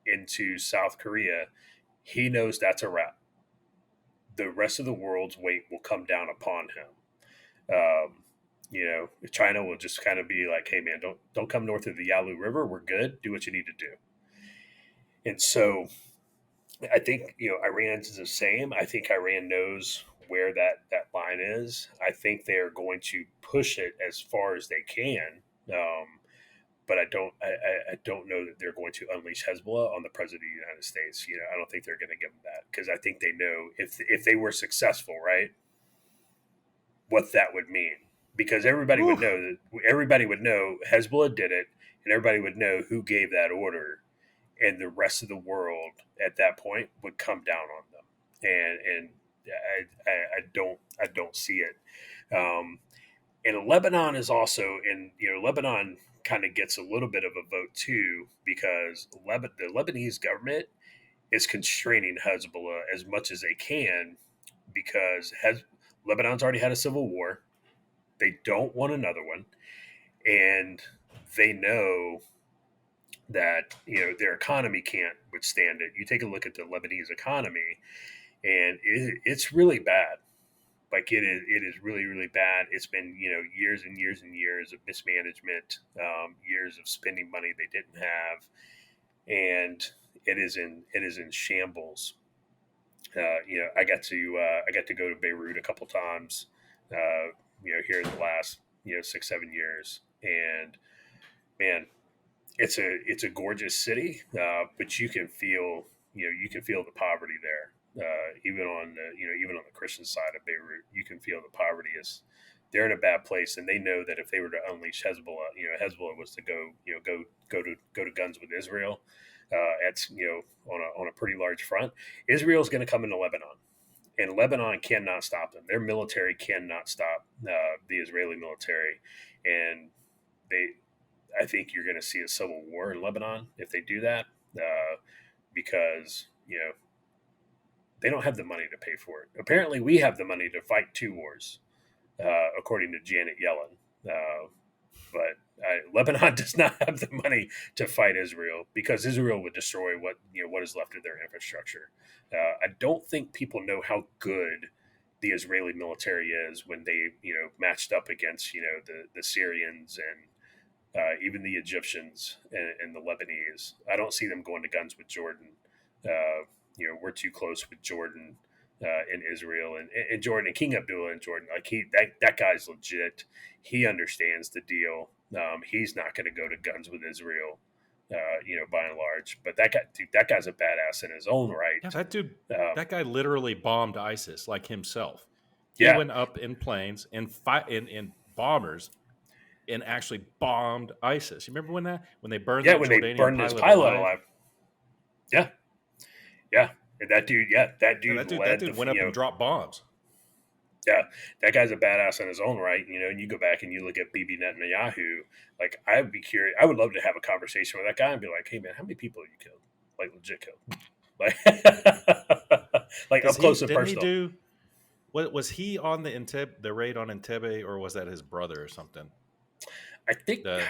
into South Korea, he knows that's a wrap. The rest of the world's weight will come down upon him. China will just kind of be like, "Hey, man, don't come north of the Yalu River. We're good. Do what you need to do." And so, I think Iran's the same. I think Iran knows where that line is. I think they are going to push it as far as they can. But I don't know that they're going to unleash Hezbollah on the president of the United States. I don't think they're going to give them that, because I think they know if they were successful, right, what that would mean. Because everybody would know Hezbollah did it, and everybody would know who gave that order, and the rest of the world at that point would come down on them. And I don't see it. And Lebanon is also in. Lebanon kind of gets a little bit of a vote too, because the Lebanese government is constraining Hezbollah as much as they can, because Lebanon's already had a civil war. They don't want another one, and they know that their economy can't withstand it. You take a look at the Lebanese economy, and it's really bad. Like it is really, really bad. It's been years and years and years of mismanagement, years of spending money they didn't have, and it is in shambles. I got to go to Beirut a couple times, here in the last 6-7 years, and man, it's a gorgeous city, but you can feel the poverty there. Even on the Christian side of Beirut, you can feel the poverty is. They're in a bad place, and they know that if they were to unleash Hezbollah, Hezbollah was to go to guns with Israel. It's on a pretty large front. Israel's going to come into Lebanon, and Lebanon cannot stop them. Their military cannot stop the Israeli military, and I think you're going to see a civil war in Lebanon if they do that, because they don't have the money to pay for it. Apparently, we have the money to fight 2 wars, according to Janet Yellen. But Lebanon does not have the money to fight Israel, because Israel would destroy what is left of their infrastructure. I don't think people know how good the Israeli military is when they matched up against the Syrians and even the Egyptians and the Lebanese. I don't see them going to guns with Jordan. We're too close with Jordan in Israel and Jordan, and King Abdullah in Jordan. Like that guy's legit. He understands the deal. He's not going to go to guns with Israel, by and large. But that guy's a badass in his own right. Yeah, that guy literally bombed ISIS like himself. He Yeah. went up in planes and in bombers and actually bombed ISIS. You remember when they burned that when they Jordanian burned his pilot pilot alive? alive. Yeah. And that dude, that And dude that led dude the, went up and dropped bombs. yeah, that guy's a badass in his own right, and you go back and you look at Bibi Netanyahu, like, I'd be curious, I would love to have a conversation with that guy and be like, hey man, how many people have you killed? Like, legit killed. Like, like Because up he close and didn't he personal. do what was he on the raid on Entebbe, or was that his brother or something? I think The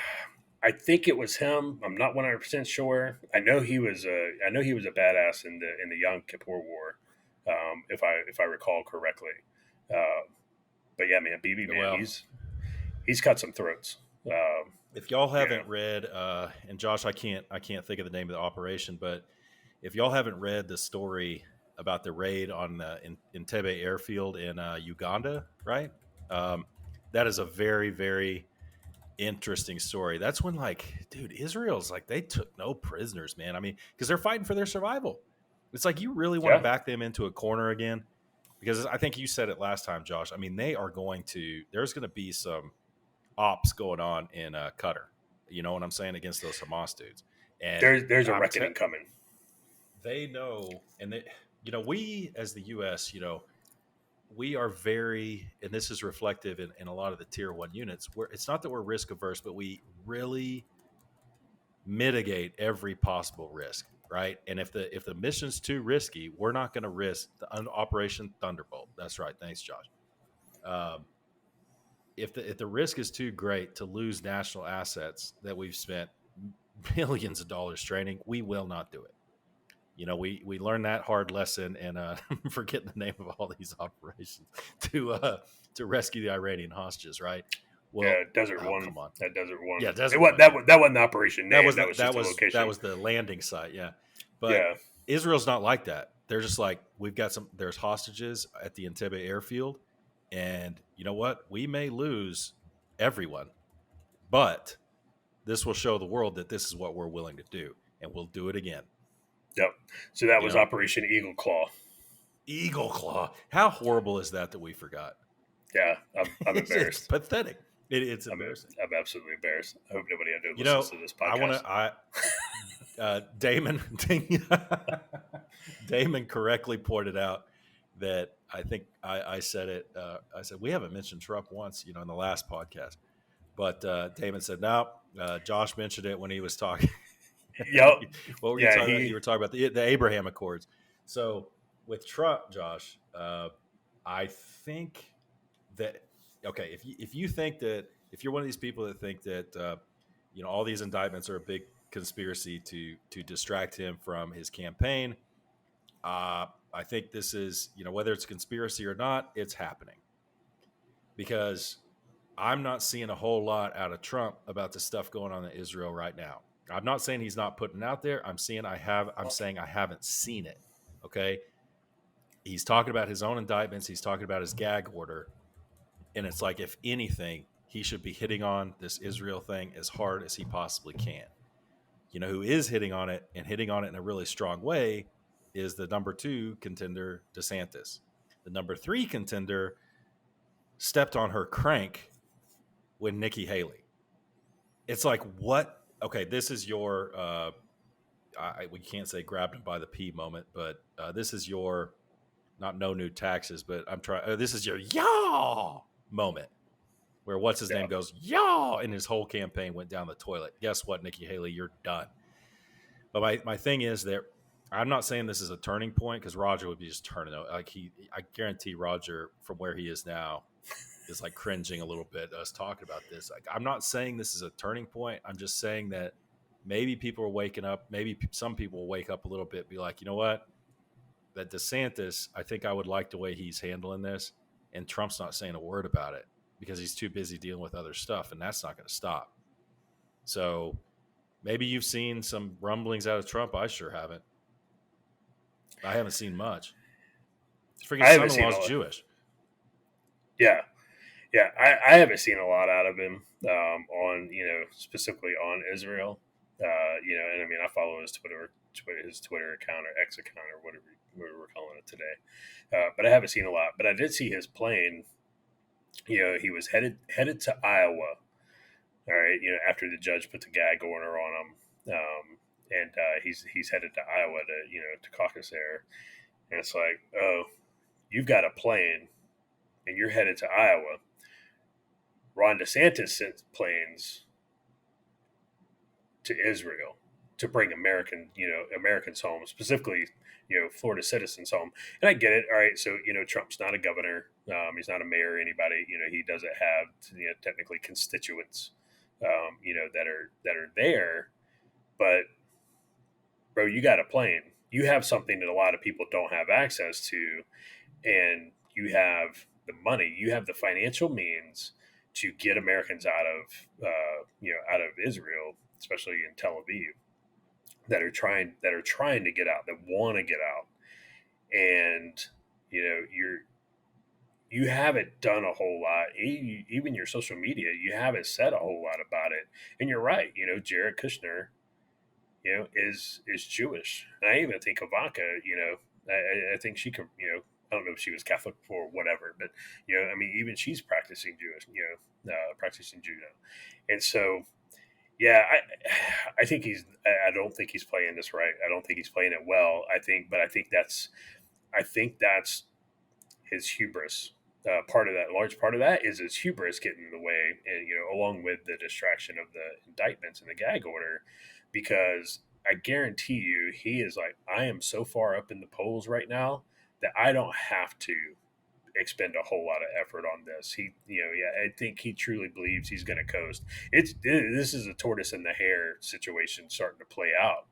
I think it was him. I'm not 100% sure. I know he was a badass in the Yom Kippur War, if I recall correctly. Uh, but yeah, man, BB man, well, he's cut some throats. if y'all You know, haven't read, and Josh, I can't think of the name of the operation, but if y'all haven't read the story about the raid on the Entebbe airfield in Uganda, right? Um, that is a very, very interesting story. That's when, like, dude, Israel's like they took no prisoners, man. I mean, because they're fighting for their survival. It's like you really want to yeah, back them into a corner again, because I think you said it last time, Josh. I mean, they are going to. There's going to be some ops going on in Qatar. You know what I'm saying, against those Hamas dudes, and there's a I'm reckoning coming. they know, and they, we as the U.S., we are very, and this is reflective in a lot of the tier one units, where it's not that we're risk averse, but we really mitigate every possible risk, right? And if the mission's too risky, we're not going to risk the Operation Thunderbolt. That's right. Thanks, Josh. Um, if the risk is too great to lose national assets that we've spent millions of dollars training, we will not do it. We learned that hard lesson, and forget the name of all these operations to rescue the Iranian hostages, right? Well, Yeah, Desert oh, One. come on. That Desert Yeah, One. Desert One. Yeah, That wasn't the operation that name. was That the, was that just a was that location. was the landing site. Yeah, but Yeah, Israel's not like that. They're just like, there's hostages at the Entebbe airfield, and you know what? We may lose everyone, but this will show the world that this is what we're willing to do, and we'll do it again. yep. So that You was know, Operation Eagle Claw. Eagle Claw. How horrible is that we forgot? Yeah, I'm It's embarrassed. pathetic. It's I'm embarrassing. I'm absolutely embarrassed. I hope nobody out there You listens know, to this I want podcast. to. Damon Damon correctly pointed out that I think I said it. I said we haven't mentioned Trump once, in the last podcast. But Damon said no. Josh mentioned it when he was talking. Yep. What were you Yeah, talking about? You were talking about the Abraham Accords. So with Trump, Josh, I think that okay. If you think that, if you're one of these people that think that all these indictments are a big conspiracy to distract him from his campaign, I think this is, whether it's a conspiracy or not, it's happening, because I'm not seeing a whole lot out of Trump about the stuff going on in Israel right now. I'm not saying he's not putting it out there. I'm saying I haven't seen it. Okay. He's talking about his own indictments. He's talking about his gag order. And it's like, if anything, he should be hitting on this Israel thing as hard as he possibly can. Who is hitting on it, and hitting on it in a really strong way, is the number 2 contender, DeSantis. The number 3 contender stepped on her crank with Nikki Haley. It's like, what? Okay, this is your, we can't say grabbed him by the pee moment, but this is your, not no new taxes, but I'm trying, this is your y'all moment, where what's his name goes, y'all, and his whole campaign went down the toilet. Guess what, Nikki Haley, you're done. But my thing is that I'm not saying this is a turning point, because Roger would be just turning out. I guarantee Roger, from where he is now, is like cringing a little bit us talking about this. Like, I'm not saying this is a turning point. I'm just saying that maybe people are waking up. Maybe some people will wake up a little bit, be like, you know what? That DeSantis, I think I would like the way he's handling this, and Trump's not saying a word about it because he's too busy dealing with other stuff, and that's not going to stop. So maybe you've seen some rumblings out of Trump. I sure haven't. I haven't seen much. His freaking I haven't seen son-in-law's a lot. Jewish. Yeah, yeah. I haven't seen a lot out of him on specifically on Israel. And I mean, I follow his Twitter account or X account or whatever we're calling it today. But I haven't seen a lot. But I did see his plane. He was headed to Iowa. All right, after the judge put the gag order on him, and he's headed to Iowa to caucus there. And it's like, oh, you've got a plane and you're headed to Iowa. Ron DeSantis sent planes to Israel to bring Americans home, specifically, Florida citizens home. And I get it. All right. So, Trump's not a governor. He's not a mayor or anybody. He doesn't have, technically constituents, that are there. But bro, you got a plane. You have something that a lot of people don't have access to, and you have the money. You have the financial means to get Americans out of Israel, especially in Tel Aviv, that are trying to get out, that want to get out, and you haven't done a whole lot. Even your social media, you haven't said a whole lot about it. And you're right. Jared Kushner, is Jewish. And I even think Ivanka, I think she could, I don't know if she was Catholic or whatever, but I mean, even she's practicing Jewish, practicing Judo, and so yeah, I think I don't think he's playing this right. I don't think he's playing it well. I think that's his hubris. Part of that, large part of that, is his hubris getting in the way, and along with the distraction of the indictments and the gag order, because I guarantee you, he is like, I am so far up in the polls right now that I don't have to expend a whole lot of effort on this. I think he truly believes he's going to coast. This is a tortoise and the hare situation starting to play out,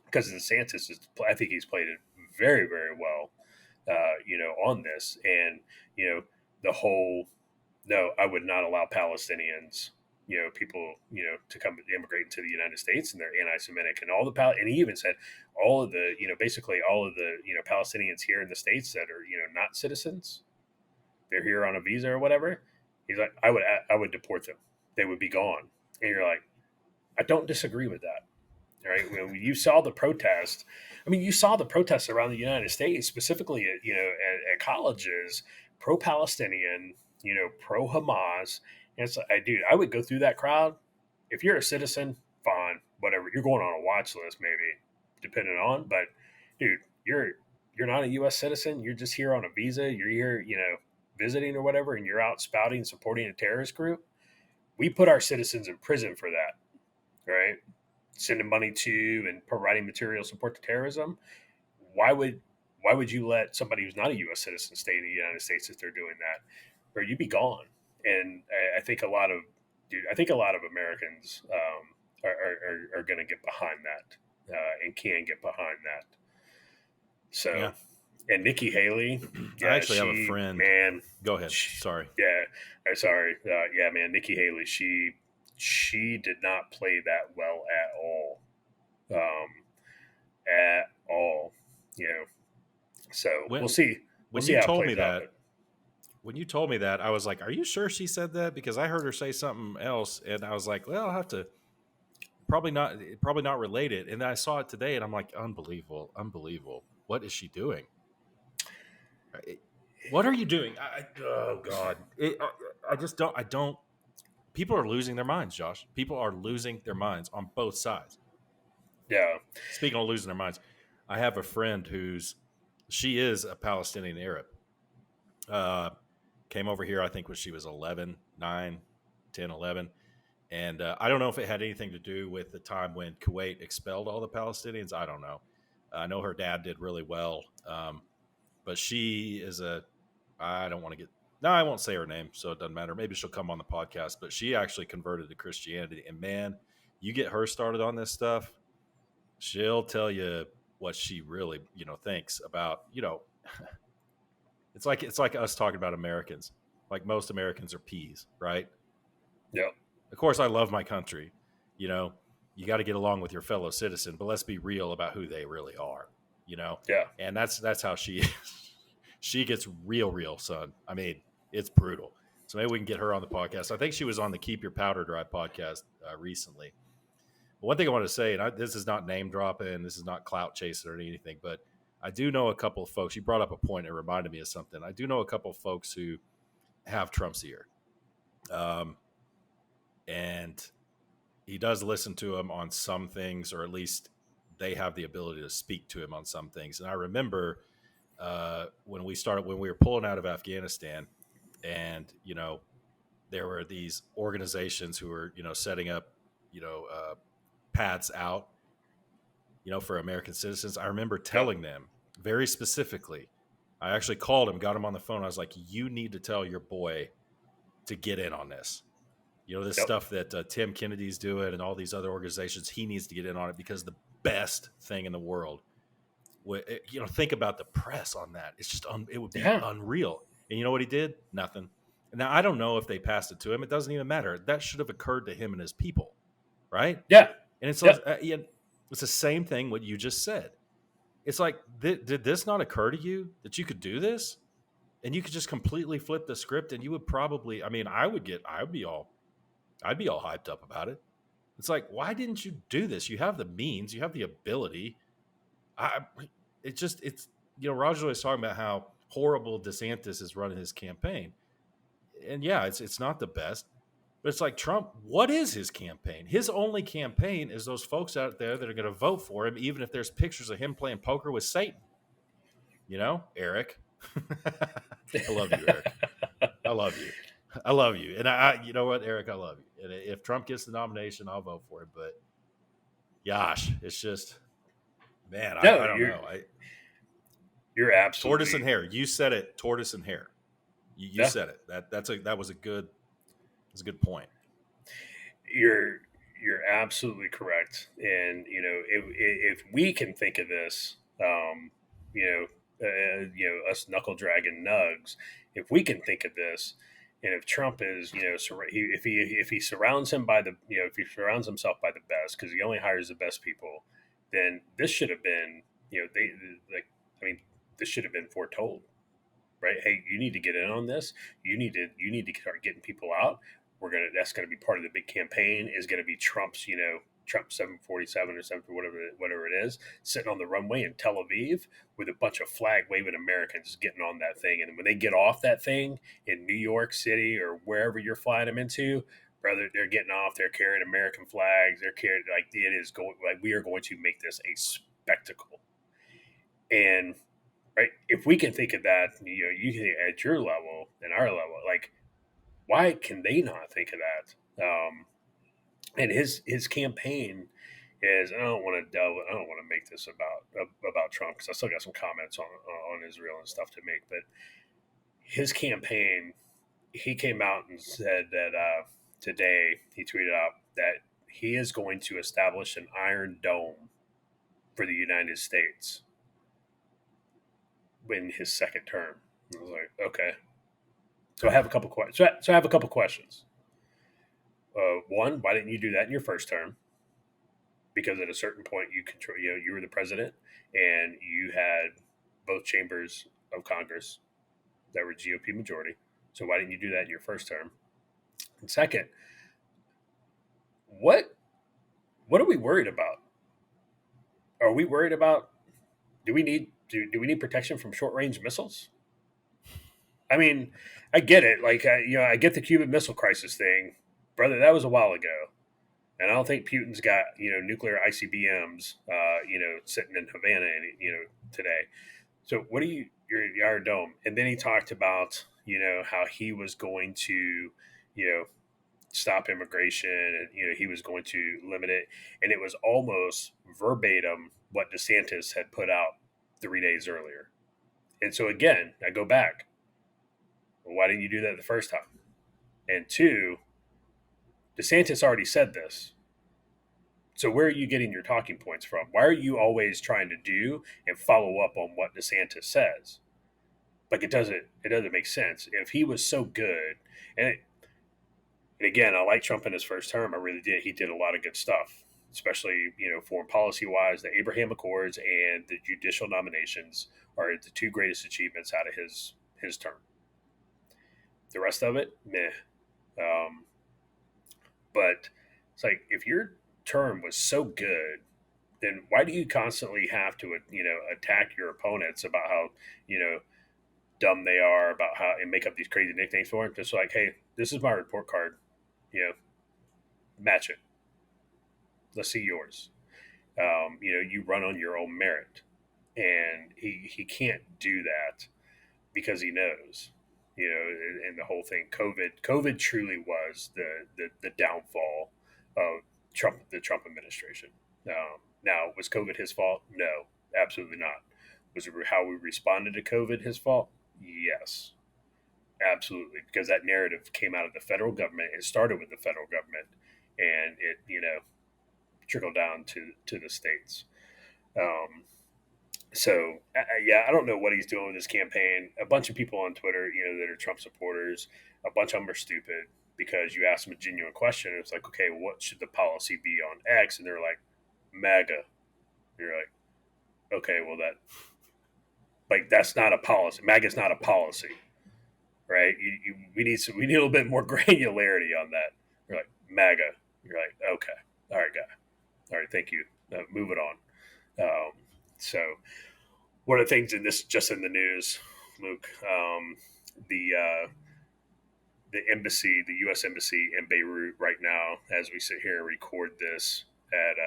because DeSantis I think he's played it very, very well, on this, and the whole, no, I would not allow Palestinians, people, to come immigrate into the United States, and they're anti-Semitic, and and he even said all of the, basically all of the, Palestinians here in the States that are, not citizens, they're here on a visa or whatever. He's like, I would deport them. They would be gone. And you're like, I don't disagree with that. Right? When you saw the protest, you saw the protests around the United States, specifically at colleges, pro-Palestinian, pro-Hamas. And it's like, dude, I would go through that crowd. If you're a citizen, fine, whatever. You're going on a watch list, maybe, depending on. But dude, you're not a U.S. citizen. You're just here on a visa. You're here, visiting or whatever, and you're out spouting, supporting a terrorist group. We put our citizens in prison for that, right? Sending money to and providing material support to terrorism. Why would you let somebody who's not a U.S. citizen stay in the United States if they're doing that, or you'd be gone? And I think a lot of Americans are going to get behind that, and can get behind that. So, Yeah. and Nikki Haley, I actually have a friend. Man, go ahead. Sorry. Yeah, sorry. Yeah, man, Nikki Haley, she did not play that well at all, at all. So we'll see. When you told me that, I was like, "Are you sure she said that?" Because I heard her say something else, and I was like, "Well, I'll have to probably not relate it." And then I saw it today, and I'm like, "Unbelievable! What is she doing? What are you doing?" Oh God, I just don't. I don't. People are losing their minds, Josh. People are losing their minds on both sides. Yeah. Speaking of losing their minds, I have a friend she is a Palestinian Arab. Came over here, I think, when she was 11, 9, 10, 11. And I don't know if it had anything to do with the time when Kuwait expelled all the Palestinians. I don't know. I know her dad did really well. But she is I don't want to no, I won't say her name, so it doesn't matter. Maybe she'll come on the podcast. But she actually converted to Christianity. And man, you get her started on this stuff, she'll tell you what she really, thinks about, it's like us talking about Americans. Like most Americans are peas, right? Yeah. Of course, I love my country. You got to get along with your fellow citizen, but let's be real about who they really are. Yeah. And that's how she is. She gets real, son. I mean, it's brutal. So maybe we can get her on the podcast. I think she was on the Keep Your Powder Dry podcast recently. But one thing I want to say, and this is not name dropping, this is not clout chasing or anything, but I do know a couple of folks. You brought up a point. It reminded me of something. I do know a couple of folks who have Trump's ear. And he does listen to him on some things, or at least they have the ability to speak to him on some things. And I remember when we were pulling out of Afghanistan, and there were these organizations who were setting up pads out for American citizens. I remember Yep. telling them very specifically. I actually called him, got him on the phone. I was like, "You need to tell your boy to get in on this. This Yep. stuff that Tim Kennedy's doing and all these other organizations. He needs to get in on it because the best thing in the world. Think about the press on that. It's just it would be Yeah. unreal." And you know what he did? Nothing. Now I don't know if they passed it to him. It doesn't even matter. That should have occurred to him and his people, right? Yeah. And it's like, Yep. it's the same thing what you just said. It's like, did this not occur to you that you could do this, and you could just completely flip the script, and you would probably, I mean, I'd be all hyped up about it. It's like, why didn't you do this? You have the means, you have the ability. I, it's Roger was talking about how horrible DeSantis is running his campaign, and yeah, it's not the best. But it's like Trump, what is his campaign? His only campaign is those folks out there that are going to vote for him, even if there's pictures of him playing poker with Satan. Eric. I love you, Eric. I love you. I love you. And you know what, Eric, I love you. And if Trump gets the nomination, I'll vote for him. But gosh, it's just, man, No, I don't know. you're absolutely Tortoise and hare. You said it. Tortoise and hare. You yeah. said it. That was a good point. You're absolutely correct. And if we can think of this, us knuckle dragging nugs, if we can think of this, and if Trump is, if he surrounds him by the, if he surrounds himself by the best, because he only hires the best people, then this should have been, this should have been foretold, right? Hey, you need to get in on this. You need to start getting people out. That's gonna be part of the big campaign. Is gonna be Trump's, Trump 747 or something, whatever it is, sitting on the runway in Tel Aviv with a bunch of flag waving Americans getting on that thing. And when they get off that thing in New York City or wherever you're flying them into, brother, they're getting off. They're carrying American flags. They're carrying it is going like we are going to make this a spectacle. And right, if we can think of that, you can at your level and our level, like why can they not think of that? And his campaign is I don't want to make this about Trump because I still got some comments on Israel and stuff to make. But his campaign, he came out and said that today he tweeted out that he is going to establish an Iron Dome for the United States in his second term. I was like, okay. So I have a couple questions. So I have a couple questions. One, why didn't you do that in your first term? Because at a certain point, you were the president, and you had both chambers of Congress that were GOP majority. So why didn't you do that in your first term? And second, what are we worried about? Are we worried about? Do we need protection from short range missiles? I mean, I get it. Like I get the Cuban Missile Crisis thing, brother. That was a while ago. And I don't think Putin's got nuclear ICBMs sitting in Havana today. So what do your Iron Dome? And then he talked about how he was going to stop immigration and he was going to limit it, and it was almost verbatim what DeSantis had put out 3 days earlier. And so again, I go back. Well, why didn't you do that the first time? And two, DeSantis already said this. So where are you getting your talking points from? Why are you always trying to do and follow up on what DeSantis says? Like it doesn't make sense. If he was so good, and again, I like Trump in his first term. I really did. He did a lot of good stuff, especially foreign policy wise. The Abraham Accords and the judicial nominations are the two greatest achievements out of his term. The rest of it, meh. But it's like if your term was so good, then why do you constantly have to attack your opponents about how dumb they are, about how and make up these crazy nicknames for them? Just like, hey, this is my report card, match it. Let's see yours. You run on your own merit, and he can't do that because he knows, and the whole thing. COVID truly was the downfall of the Trump administration. Now, was COVID his fault? No, absolutely not. Was it how we responded to COVID his fault? Yes, absolutely, because that narrative came out of the federal government. It started with the federal government, and it trickled down to the states. Um, so yeah, I don't know what he's doing with his campaign. A bunch of people on Twitter, that are Trump supporters, a bunch of them are stupid because you ask them a genuine question. It's like, okay, what should the policy be on X? And they're like, MAGA. And you're like, okay, well that's not a policy. MAGA is not a policy, right? We need a little bit more granularity on that. You're like MAGA. You're like, okay, all right, guy, all right, thank you. Move it on. So one of the things in this, just in the news, Luke, the the U.S. embassy in Beirut right now, as we sit here and record this at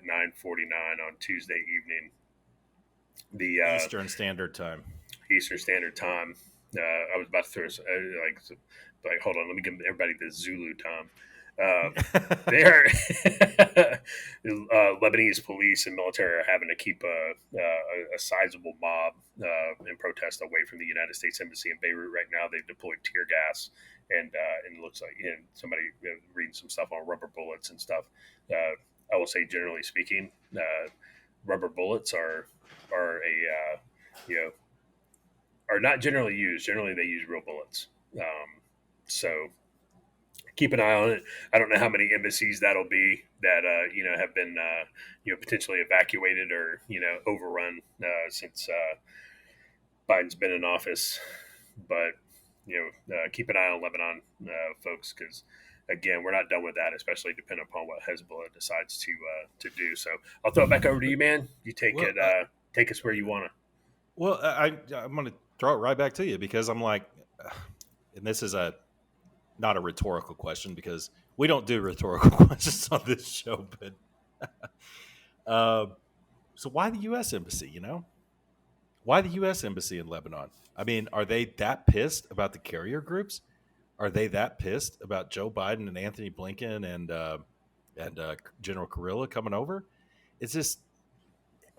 9:49 on Tuesday evening, the Eastern Standard Time. Eastern Standard Time. I was about to throw like hold on, let me give everybody the Zulu time. They are Lebanese police and military are having to keep a sizable mob in protest away from the United States Embassy in Beirut right now. They've deployed tear gas and it looks like somebody reading some stuff on rubber bullets and stuff. I will say, generally speaking, rubber bullets are are not generally used. Generally, they use real bullets. So keep an eye on it. I don't know how many embassies that'll be that have been potentially evacuated or overrun since Biden's been in office. But keep an eye on Lebanon, folks, because again, we're not done with that, especially depending upon what Hezbollah decides to do. So I'll throw it back over to you, man. You take take us where you want to. Well, I'm going to throw it right back to you because I'm like, and this is not a rhetorical question because we don't do rhetorical questions on this show, but so why the U.S. Embassy, Why the U.S. Embassy in Lebanon? I mean, are they that pissed about the carrier groups? Are they that pissed about Joe Biden and Anthony Blinken and General Kurilla coming over? It's just,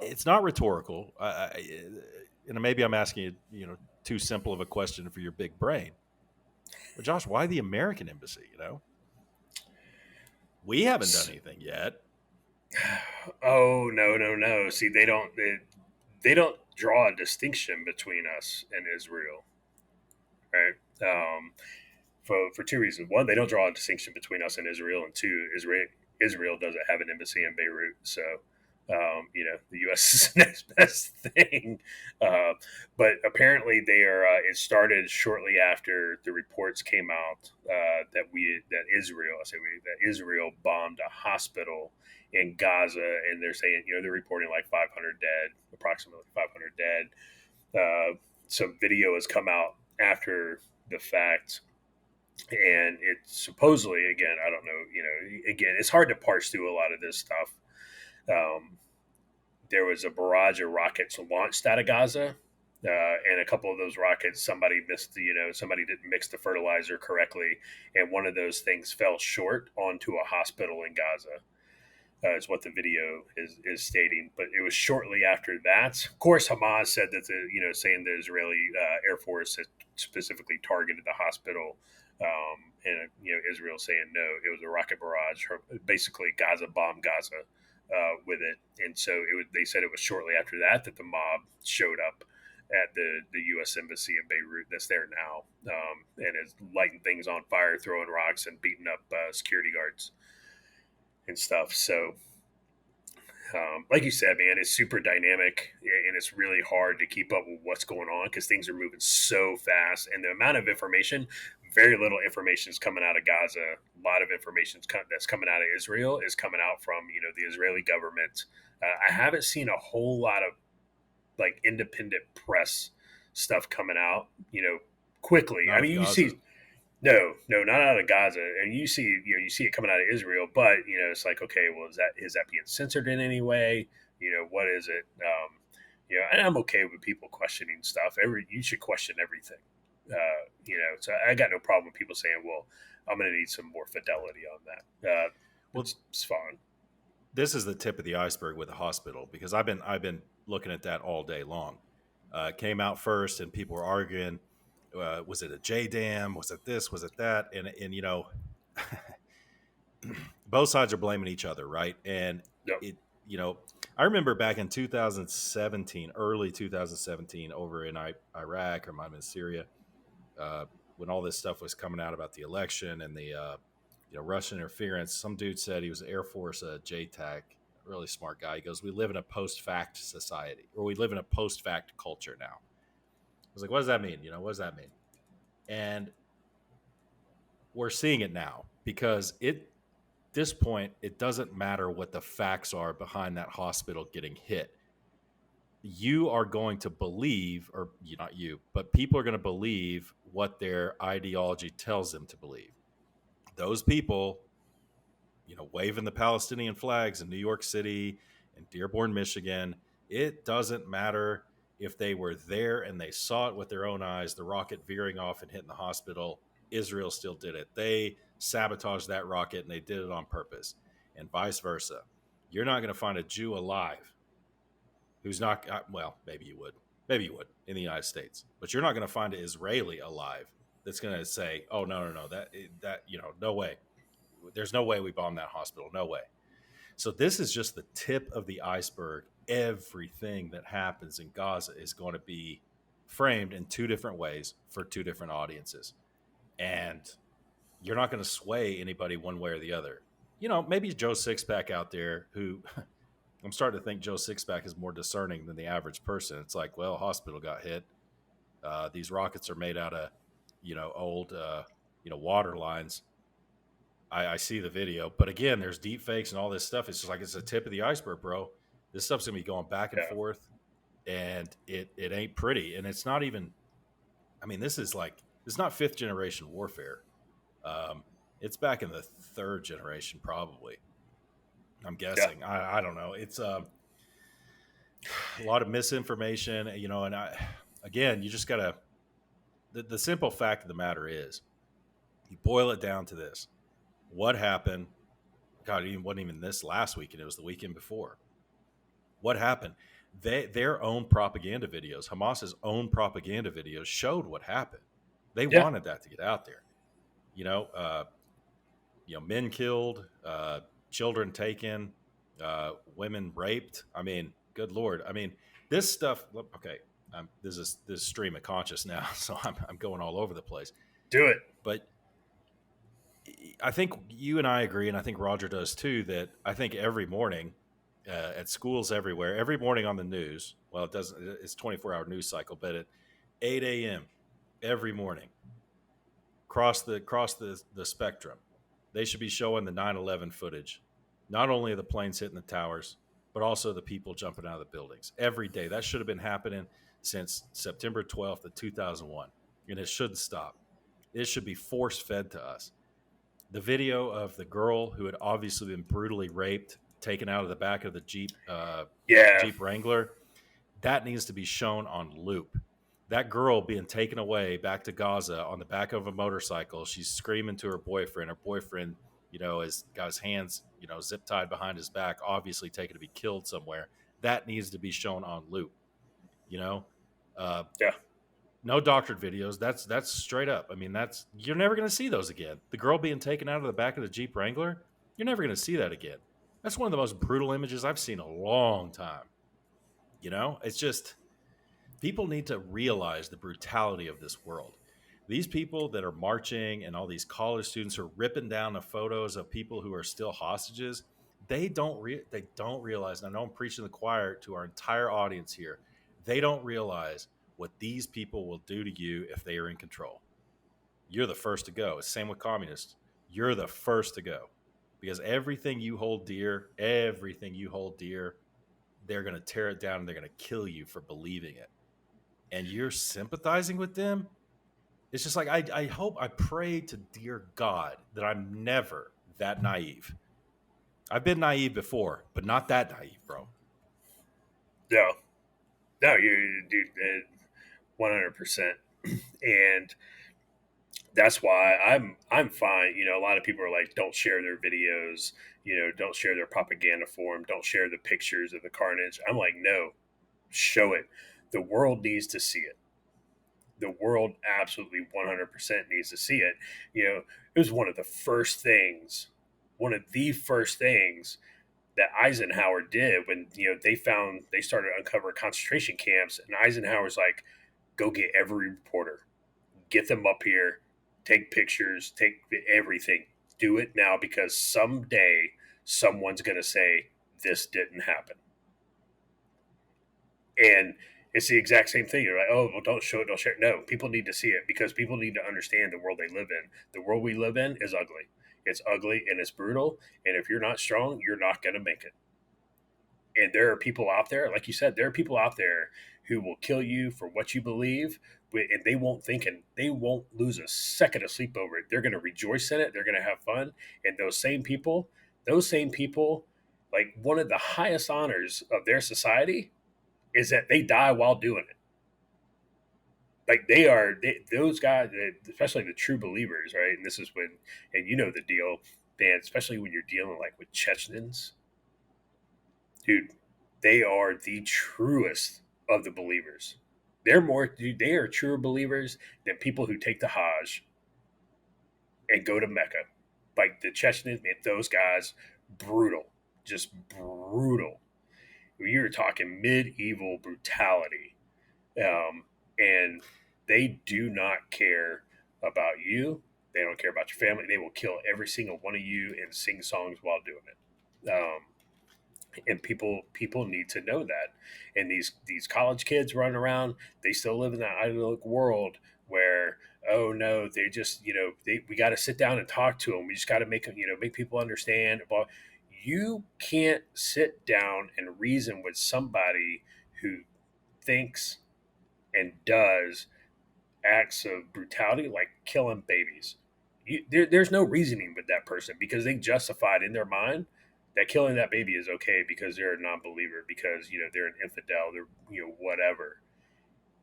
it's not rhetorical. And maybe I'm asking you, too simple of a question for your big brain. But Josh, why the American Embassy? We haven't done anything yet. Oh no! See, they don't draw a distinction between us and Israel, right? For two reasons. One, they don't draw a distinction between us and Israel, and two, Israel doesn't have an embassy in Beirut, so the U.S. is the next best thing. But apparently, they are. It started shortly after the reports came out that Israel bombed a hospital in Gaza, and they're saying they're reporting like 500 dead, approximately 500 dead. Some video has come out after the fact. And it supposedly, again, I don't know, again, it's hard to parse through a lot of this stuff. There was a barrage of rockets launched out of Gaza, and a couple of those rockets, somebody somebody didn't mix the fertilizer correctly, and one of those things fell short onto a hospital in Gaza. Is what the video is stating, but it was shortly after that. Of course, Hamas said that saying the Israeli Air Force had specifically targeted the hospital, and Israel saying no, it was a rocket barrage. Basically, Gaza bombed Gaza with it, and so they said it was shortly after that the mob showed up at the U.S. Embassy in Beirut that's there now, and is lighting things on fire, throwing rocks, and beating up security guards and stuff. So, like you said, man, it's super dynamic and it's really hard to keep up with what's going on because things are moving so fast. And the amount of information, very little information is coming out of Gaza. A lot of information that's coming out of Israel is coming out from, the Israeli government. I haven't seen a whole lot of like independent press stuff coming out, quickly. Not I mean, Gaza. No, no, not out of Gaza. And you see it coming out of Israel, but it's like, okay, well, is that being censored in any way? What is it? And I'm okay with people questioning stuff. You should question everything. So I got no problem with people saying, well, I'm going to need some more fidelity on that. Well, It's fine. this is the tip of the iceberg with the hospital because I've been looking at that all day long. It came out first, and people were arguing. Was it a J dam? Was it this? Was it that? And both sides are blaming each other, right? And No, it, you know, I remember back in 2017, early 2017, over in Iraq or might have been Syria, uh, when all this stuff was coming out about the election and the Russian interference. Some dude said he was Air Force JTAC, really smart guy. He goes, "We live in a post-fact society, or we live in a post-fact culture now." I was like, "What does that mean? What does that mean?" And we're seeing it now because this point, it doesn't matter what the facts are behind that hospital getting hit. You are going to believe, or not you, but people are going to believe what their ideology tells them to believe. Those people, waving the Palestinian flags in New York City and Dearborn, Michigan, it doesn't matter if they were there and they saw it with their own eyes, the rocket veering off and hitting the hospital. Israel still did it. They sabotaged that rocket and they did it on purpose, and vice versa. You're not going to find a Jew alive who's not, well, maybe you would in the United States, but you're not going to find an Israeli alive that's going to say, oh, no, no, no, no way. There's no way we bombed that hospital. No way. So this is just the tip of the iceberg. Everything that happens in Gaza is going to be framed in two different ways for two different audiences. And you're not going to sway anybody one way or the other. Maybe Joe Sixpack out there who I'm starting to think Joe Sixpack is more discerning than the average person. It's like, well, hospital got hit. These rockets are made out of, old, water lines. I see the video, but again, there's deep fakes and all this stuff. It's just like it's the tip of the iceberg, bro. This stuff's gonna be going back and yeah, forth, and it ain't pretty. And it's not even. I mean, it's not fifth generation warfare. Um, it's back in the third generation, probably. I'm yeah, guessing. I don't know. It's a lot of misinformation, and again, you just gotta. The simple fact of the matter is, you boil it down to this: what happened? God, it wasn't even this last weekend. It was the weekend before. What happened? Their own propaganda videos, Hamas's own propaganda videos, showed what happened. They yeah, wanted that to get out there. You know, uh, men killed, children taken, women raped. I mean, good lord. I mean, this stuff. Okay, this stream of conscious now, so I'm going all over the place. do it. But I think you and I agree, and I think Roger does too, that I think every morning at schools everywhere, every morning on the news, well, it doesn't, it's 24-hour news cycle, but at 8 a.m. every morning, across the spectrum, they should be showing the 9/11 footage, not only of the planes hitting the towers, but also the people jumping out of the buildings every day. That should have been happening since September 12th of 2001, and it shouldn't stop. It should be force fed to us. The video of the girl who had obviously been brutally raped, taken out of the back of the Yeah, Jeep Wrangler, that needs to be shown on loop. That girl being taken away back to Gaza on the back of a motorcycle, she's screaming to her boyfriend. Her boyfriend, has got his hands, zip tied behind his back, obviously taken to be killed somewhere. That needs to be shown on loop. You know, uh, yeah, no doctored videos. That's straight up. I mean, that's you're never going to see those again. The girl being taken out of the back of the Jeep Wrangler, you're never going to see that again. That's one of the most brutal images I've seen in a long time. It's just people need to realize the brutality of this world. These people that are marching and all these college students are ripping down the photos of people who are still hostages. They don't realize. And I know I'm preaching to the choir to our entire audience here. They don't realize what these people will do to you if they are in control. You're the first to go. Same with communists. You're the first to go because everything you hold dear, they're going to tear it down and they're going to kill you for believing it. And you're sympathizing with them. It's just like I hope, I pray to dear God that I'm never that naive. I've been naive before, but not that naive, bro. No, no, you, dude, 100%. And that's why I'm fine. A lot of people are like, don't share their videos, don't share their propaganda for them, don't share the pictures of the carnage. I'm like, no, show it. The world needs to see it. The world absolutely 100% needs to see it. It was one of the first things that Eisenhower did when they started to uncover concentration camps, and Eisenhower's like, go get every reporter, get them up here, take pictures, take everything, do it now because someday someone's going to say this didn't happen. And it's the exact same thing. You're like, oh, well, don't show it, don't share it. No, people need to see it because people need to understand the world they live in. The world we live in is ugly. It's ugly and it's brutal. And if you're not strong, you're not going to make it. And there are people out there, like you said, there are people out there who will kill you for what you believe, and they won't think and they won't lose a second of sleep over it. They're going to rejoice in it. They're going to have fun. And those same people, like one of the highest honors of their society is that they die while doing it. Like those guys, especially the true believers, right? And this is when, and you know the deal, man, especially when you're dealing like with Chechens, dude, they are the truest of the believers. Dude, they are truer believers than people who take the Hajj and go to Mecca. Like the Chechens, man, those guys, brutal, just brutal. You're talking medieval brutality, and they do not care about you. They don't care about your family. They will kill every single one of you and sing songs while doing it. And people need to know that. And these college kids running around, they still live in that idyllic world where, oh no, they just we got to sit down and talk to them. We just got to make people understand. But you can't sit down and reason with somebody who thinks and does acts of brutality like killing babies. There's no reasoning with that person because they justified in their mind that killing that baby is okay because they're a non-believer, because they're an infidel, they're whatever.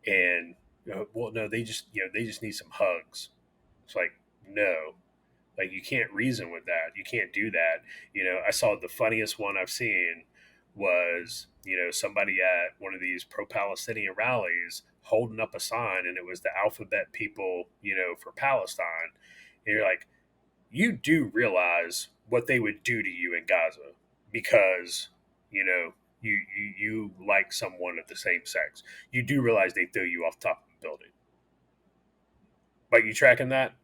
And well, no, they just need some hugs. It's like, no, like you can't reason with that. You can't do that. I saw the funniest one I've seen was somebody at one of these pro-Palestinian rallies holding up a sign, and it was the alphabet people for Palestine. And you're like, you do realize what they would do to you in Gaza because you like someone of the same sex. You do realize they throw you off the top of a building. Like, you tracking that?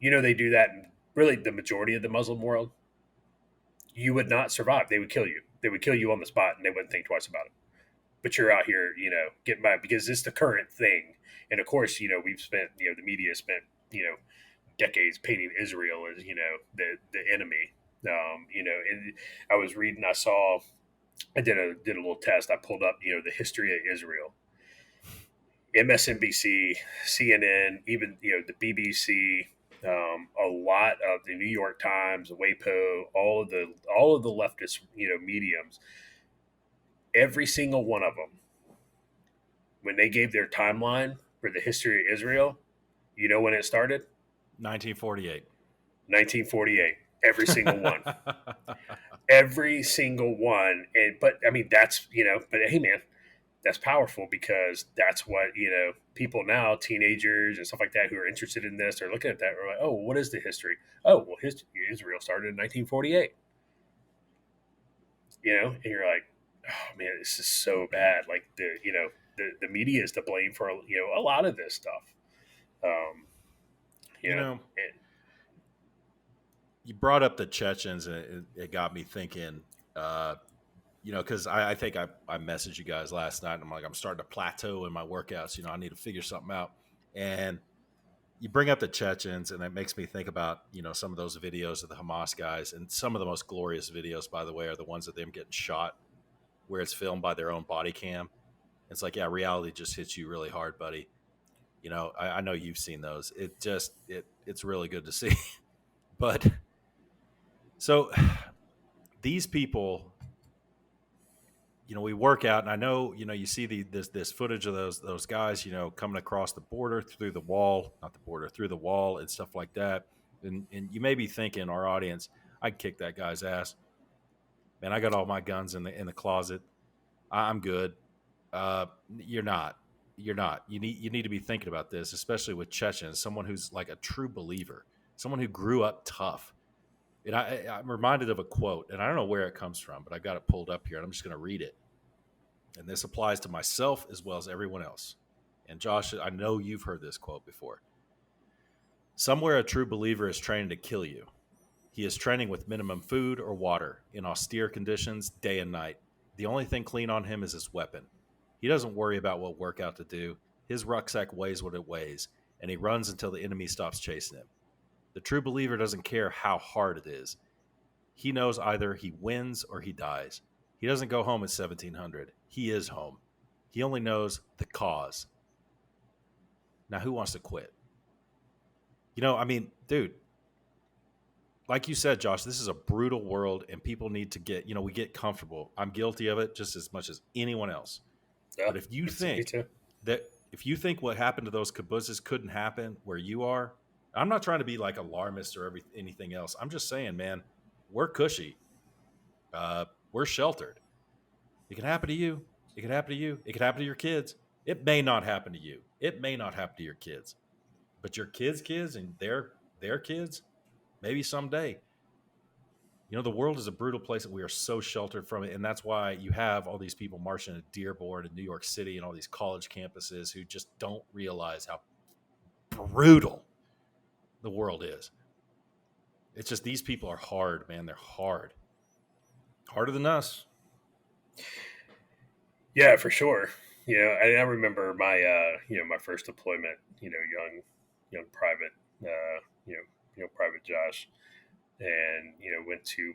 They do that in really the majority of the Muslim world. You would not survive. They would kill you. They would kill you on the spot, and they wouldn't think twice about it. But you're out here, getting by because it's the current thing. And of course, we've spent, the media spent, decades painting Israel as, the enemy. And I was reading, I did a little test. I pulled up, the history of Israel. MSNBC, CNN, even the BBC, a lot of the New York Times, WAPO, all of the leftist mediums. Every single one of them, when they gave their timeline for the history of Israel, when it started? 1948. 1948. Every single one. Every single one. But I mean, that's but hey, man, that's powerful because that's what people now, teenagers and stuff like that, who are interested in this, are looking at that. We're like, oh, what is the history? Oh, well, Israel started in 1948. And you're like, oh man, this is so bad. Like the media is to blame for a lot of this stuff. Um, You know, and you brought up the Chechens, and it got me thinking. Because I think I messaged you guys last night, and I'm like, I'm starting to plateau in my workouts. I need to figure something out. And you bring up the Chechens, and it makes me think about some of those videos of the Hamas guys, and some of the most glorious videos, by the way, are the ones of them getting shot, where it's filmed by their own body cam. It's like, yeah, reality just hits you really hard, buddy. I know you've seen those. It's really good to see. But so these people, we work out, and I know, you see this footage of those guys, coming across the border through the wall, not the border, through the wall and stuff like that. And you may be thinking, our audience, I'd kick that guy's ass. Man, I got all my guns in the closet. I'm good. You're not. You're not. You need to be thinking about this, especially with Chechens, someone who's like a true believer, someone who grew up tough. And I'm reminded of a quote, and I don't know where it comes from, but I got it pulled up here, and I'm just going to read it. And this applies to myself as well as everyone else. And Josh, I know you've heard this quote before. Somewhere a true believer is training to kill you. He is training with minimum food or water in austere conditions, day and night. The only thing clean on him is his weapon. He doesn't worry about what workout to do. His rucksack weighs what it weighs, and he runs until the enemy stops chasing him. The true believer doesn't care how hard it is. He knows either he wins or he dies. He doesn't go home at 1700. He is home. He only knows the cause. Now, who wants to quit? Dude, like you said, Josh, this is a brutal world, and people need to we get comfortable. I'm guilty of it just as much as anyone else. Yeah, but if you think what happened to those kibbutzes couldn't happen where you are, I'm not trying to be like alarmist or anything else. I'm just saying, man, we're cushy. We're sheltered. It can happen to you. It can happen to you. It can happen to your kids. It may not happen to you. It may not happen to your kids. But your kids and their kids, maybe someday. The world is a brutal place, and we are so sheltered from it. And that's why you have all these people marching at Dearborn and New York City and all these college campuses who just don't realize how brutal the world is. It's just these people are hard, man. They're hard. Harder than us. Yeah, for sure. I remember my my first deployment. Young private. Private Josh, and went to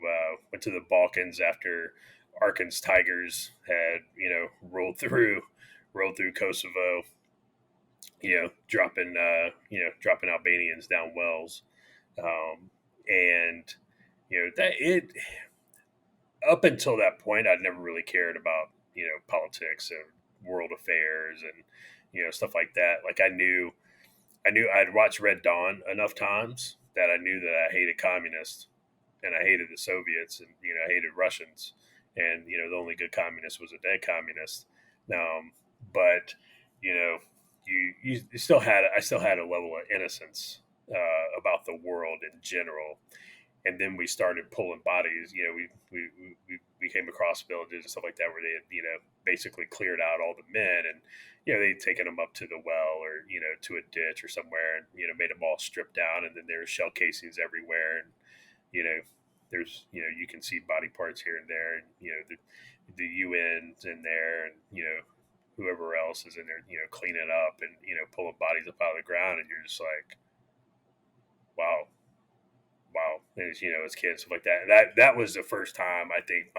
the Balkans after Arkansas Tigers had rolled through Kosovo. Dropping Albanians down wells, and that it up until that point, I'd never really cared about politics and world affairs and stuff like that. Like I knew I'd watched Red Dawn enough times that I knew that I hated communists and I hated the Soviets and I hated Russians, and the only good communist was a dead communist. But you still had I still had a level of innocence about the world in general. And then we started pulling bodies. We came across villages and stuff like that where they had basically cleared out all the men, and they'd taken them up to the well or to a ditch or somewhere, and made them all stripped down, and then there's shell casings everywhere, and there's you can see body parts here and there, and the UN's in there, and whoever else is in there cleaning up and pulling bodies up out of the ground, and you're just like, wow. And as kids, stuff like that. That was the first time I think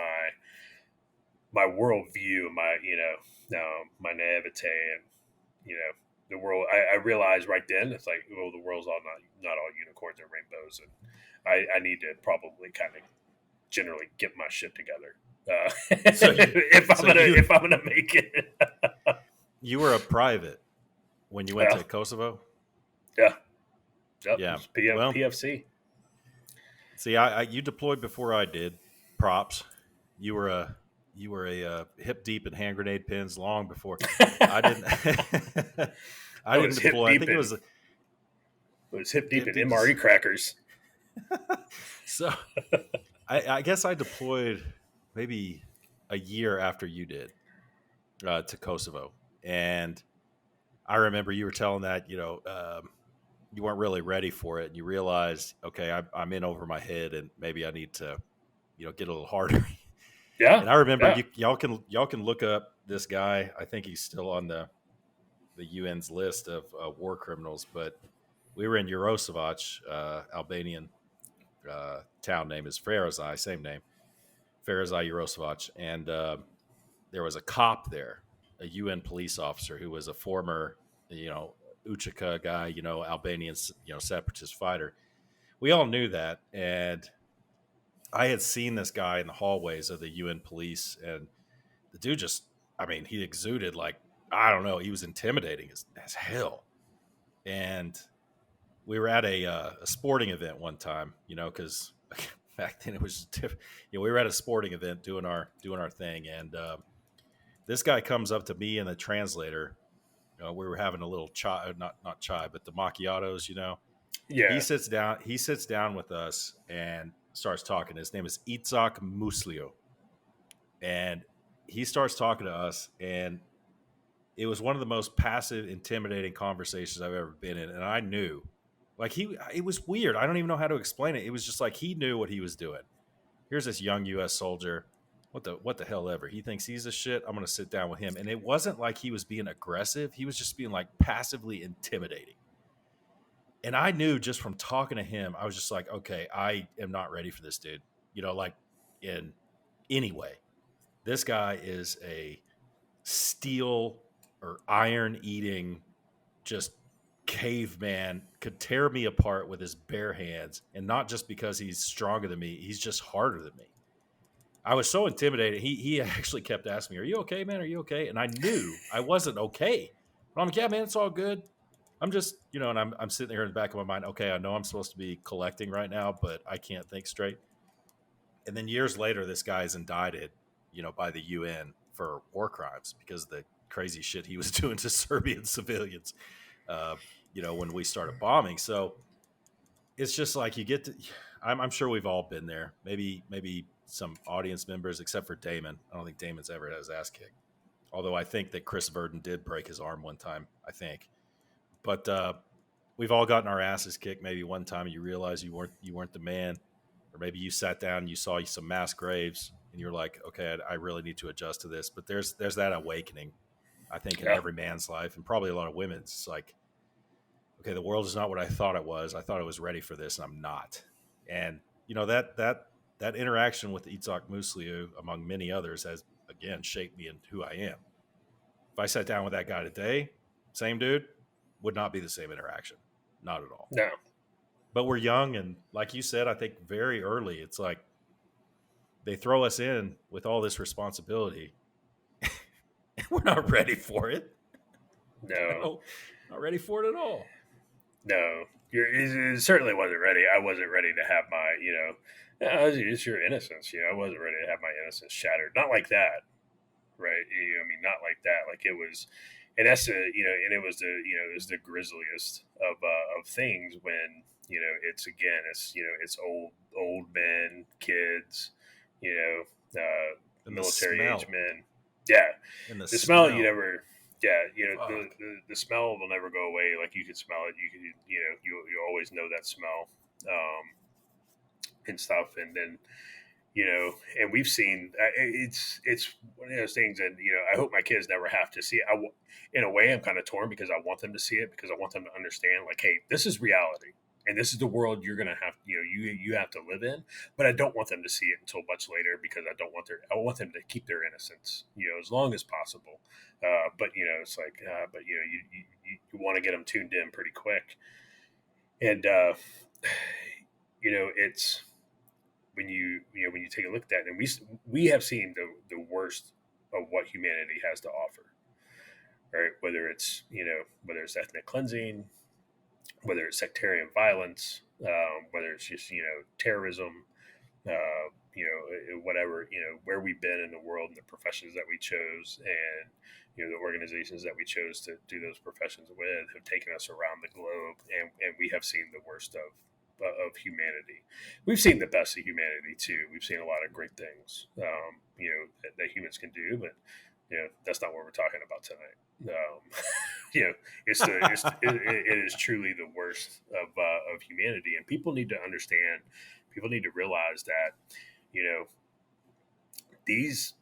my worldview, my naivete, and the world. I realized right then it's like, well, the world's not all unicorns and rainbows, and I need to probably kind of generally get my shit together if I'm gonna make it. You were a private when you went to Kosovo. Yeah. Yep. Yeah. PFC. See, you deployed before I did. Props. You were a hip deep in hand grenade pins long before I didn't. I didn't deploy. I think it was hip deep in MRE crackers. So, I guess I deployed maybe a year after you did to Kosovo, and I remember you were telling that you weren't really ready for it, and you realized, okay, I'm in over my head, and maybe I need to, get a little harder. Yeah. And I remember y'all can look up this guy. I think he's still on the UN's list of war criminals, but we were in Jaroslavac, Albanian town name is Ferazaj, same name, Ferazaj Jaroslavac, and there was a cop there, a UN police officer who was a former, Uchica guy, Albanian, separatist fighter. We all knew that, and I had seen this guy in the hallways of the UN police, and the dude just, I mean, he exuded like, I don't know, he was intimidating as hell. And we were at a sporting event one time, because back then it was, we were at a sporting event doing our thing, and this guy comes up to me and the translator. We were having a little chai, not chai, but the macchiatos. He Yeah. sits down. He sits down with us and starts talking. His name is Itzhak Muslio, and he starts talking to us, and it was one of the most passive, intimidating conversations I've ever been in. And I knew, like, it was weird. I don't even know how to explain it. It was just like he knew what he was doing. Here's this young U.S. soldier. What the hell ever? He thinks he's a shit. I'm gonna sit down with him. And it wasn't like he was being aggressive. He was just being like passively intimidating. And I knew just from talking to him, I was just like, okay, I am not ready for this dude. Like in any way. This guy is a steel or iron eating, just caveman, could tear me apart with his bare hands. And not just because he's stronger than me, he's just harder than me. I was so intimidated. He actually kept asking me, "Are you okay, man? Are you okay?" And I knew I wasn't okay. But I'm like, "Yeah, man, it's all good. I'm just, and I'm sitting there in the back of my mind. Okay, I know I'm supposed to be collecting right now, but I can't think straight." And then years later, this guy is indicted, by the UN for war crimes because of the crazy shit he was doing to Serbian civilians. Uh, when we started bombing, so it's just like you get to. I'm sure we've all been there. Maybe some audience members, except for Damon. I don't think Damon's ever had his ass kicked. Although I think that Chris Verdon did break his arm one time. I think, but we've all gotten our asses kicked. Maybe one time you realize you weren't the man, or maybe you sat down and you saw some mass graves and you're like, okay, I really need to adjust to this. But there's that awakening, I think, in Yeah. every man's life and probably a lot of women's. It's like, okay, the world is not what I thought it was. I thought I was ready for this, and I'm not. And that interaction with Itzhak Musliu, among many others, has again shaped me in who I am. If I sat down with that guy today, same dude, would not be the same interaction, not at all. No. But we're young, and like you said, I think very early, it's like they throw us in with all this responsibility, and we're not ready for it. No. Not ready for it at all. No. It certainly wasn't ready. I wasn't ready to have my, it's your innocence. I wasn't ready to have my innocence shattered. Not like that, right? I mean, not like that. Like it was, and that's and it was the grisliest of things when it's again, it's old men, kids, you And the military age smell. men. Yeah, And the the smell you smell. never. Yeah, Fuck. the smell will never go away. Like you can smell it. You can you always know that smell, and stuff. And then and we've seen it's one of those things. And I hope my kids never have to see it. In a way, I'm kind of torn because I want them to see it because I want them to understand, like, hey, this is reality. And this is the world you're gonna have, you have to live in. But I don't want them to see it until much later because I want them to keep their innocence, as long as possible. But it's like, but you want to get them tuned in pretty quick, and it's when you take a look at that, and we have seen the worst of what humanity has to offer, right? Whether it's ethnic cleansing, whether it's sectarian violence, whether it's just terrorism, whatever, where we've been in the world and the professions that we chose, and the organizations that we chose to do those professions with have taken us around the globe, and we have seen the worst of humanity. We've seen the best of humanity too. We've seen a lot of great things, that humans can do, but that's not what we're talking about tonight. It is truly the worst of humanity, and people need to understand. People need to realize that these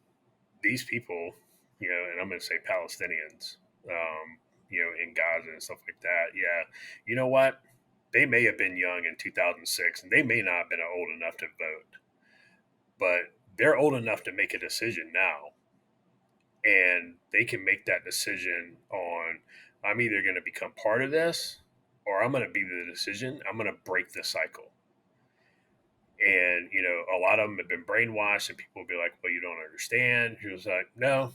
people, and I'm going to say Palestinians, in Gaza and stuff like that. Yeah, you know what? They may have been young in 2006, and they may not have been old enough to vote, but they're old enough to make a decision now, and they can make that decision on I'm either going to become part of this or I'm going to be the decision. I'm going to break the cycle. And, a lot of them have been brainwashed, and people will be like, well, you don't understand. He was like, no,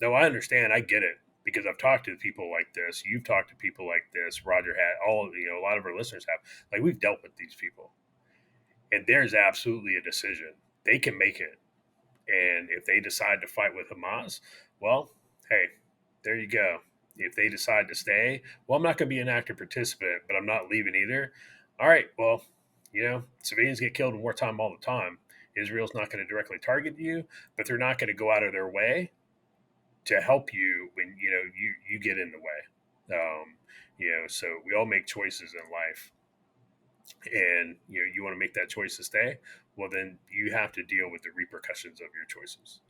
I understand. I get it because I've talked to people like this. You've talked to people like this. Roger had a lot of our listeners have. Like, we've dealt with these people. And there's absolutely a decision. They can make it. And if they decide to fight with Hamas, well, hey, there you go. If they decide to stay, well, I'm not going to be an active participant, but I'm not leaving either. All right, well, civilians get killed in wartime all the time. Israel's not going to directly target you, but they're not going to go out of their way to help you when you get in the way. So we all make choices in life, and you want to make that choice to stay. Well, then you have to deal with the repercussions of your choices.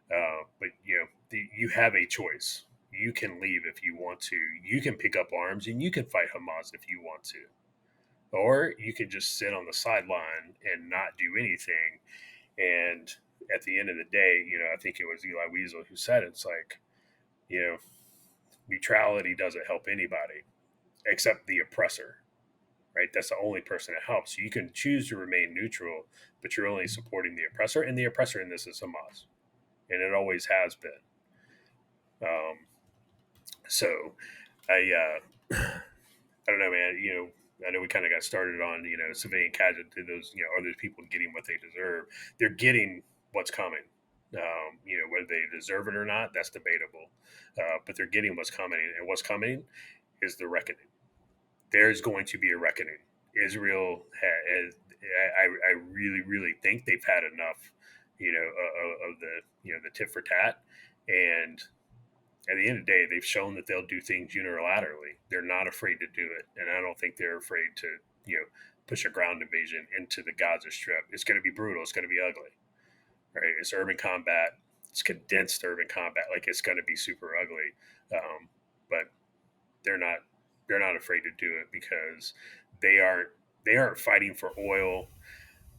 But you have a choice. You can leave if you want to. You can pick up arms and you can fight Hamas if you want to, or you can just sit on the sideline and not do anything. And at the end of the day, I think it was Eli Wiesel who said it's like, neutrality doesn't help anybody except the oppressor, right? That's the only person that helps. So you can choose to remain neutral, but you're only supporting the oppressor, and the oppressor in this is Hamas, and it always has been. So I don't know, man. I know we kind of got started on civilian casualty. Those are those people getting what they deserve? They're getting what's coming. Whether they deserve it or not, that's debatable. But they're getting what's coming, and what's coming is the reckoning. There's going to be a reckoning. Israel has. I really, really think they've had enough, of the tit for tat, and at the end of the day, they've shown that they'll do things unilaterally. They're not afraid to do it, and I don't think they're afraid to, push a ground invasion into the Gaza Strip. It's going to be brutal. It's going to be ugly, right? It's urban combat. It's condensed urban combat. Like, it's going to be super ugly, but they're not afraid to do it because they aren't fighting for oil.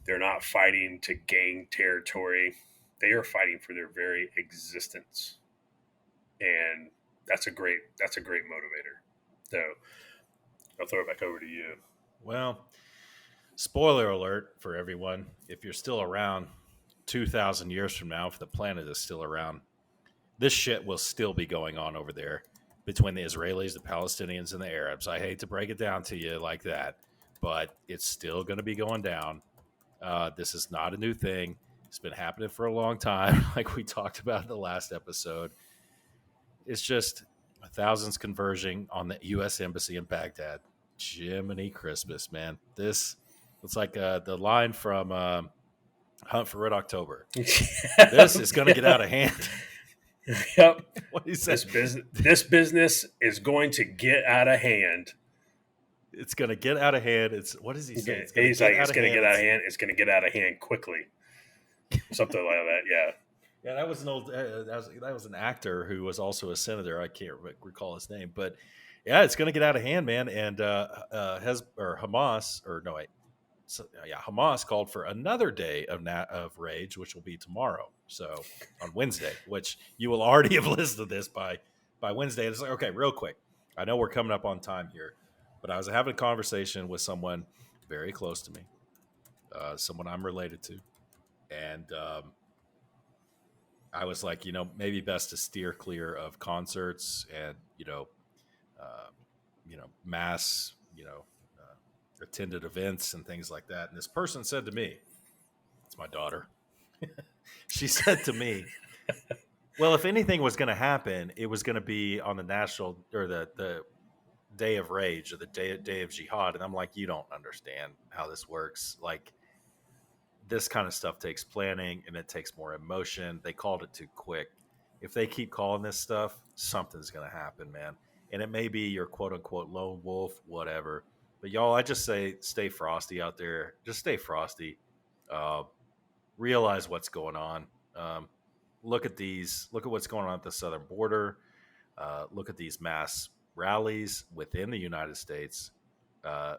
They're not fighting to gain territory. They are fighting for their very existence, and that's a great motivator. So I'll throw it back over to you. Well, spoiler alert for everyone: if you're still around 2,000 years from now, if the planet is still around, this shit will still be going on over there between the Israelis, the Palestinians, and the Arabs. I hate to break it down to you like that, but it's still going to be going down. This is not a new thing. It's been happening for a long time, like we talked about in the last episode. It's just thousands converging on the U.S. Embassy in Baghdad. Jiminy Christmas, man. This, it's like the line from Hunt for Red October. This is going to get out of hand. Yep. What he said. This business is going to get out of hand. It's going to get out of hand. What does he say? He's like, it's going to get out of hand. It's going to get out of hand quickly. Something like that. Yeah. Yeah, that was an old. That was an actor who was also a senator. I can't recall his name, but yeah, it's going to get out of hand, man. And Hamas, or no, wait, Hamas called for another day of rage, which will be tomorrow. So on Wednesday, which you will already have listened to this by Wednesday. It's like, okay, real quick. I know we're coming up on time here, but I was having a conversation with someone very close to me, someone I'm related to, and I was like, maybe best to steer clear of concerts and mass, attended events and things like that. And this person said to me, it's my daughter. She said to me, well, if anything was going to happen, it was going to be on the national or the day of rage or the day of jihad. And I'm like, you don't understand how this works. Like, this kind of stuff takes planning and it takes more emotion. They called it too quick. If they keep calling this stuff, something's going to happen, man. And it may be your quote unquote lone wolf, whatever. But y'all, I just say stay frosty out there. Just stay frosty. Realize what's going on. Look at what's going on at the southern border. Look at these mass rallies within the United States.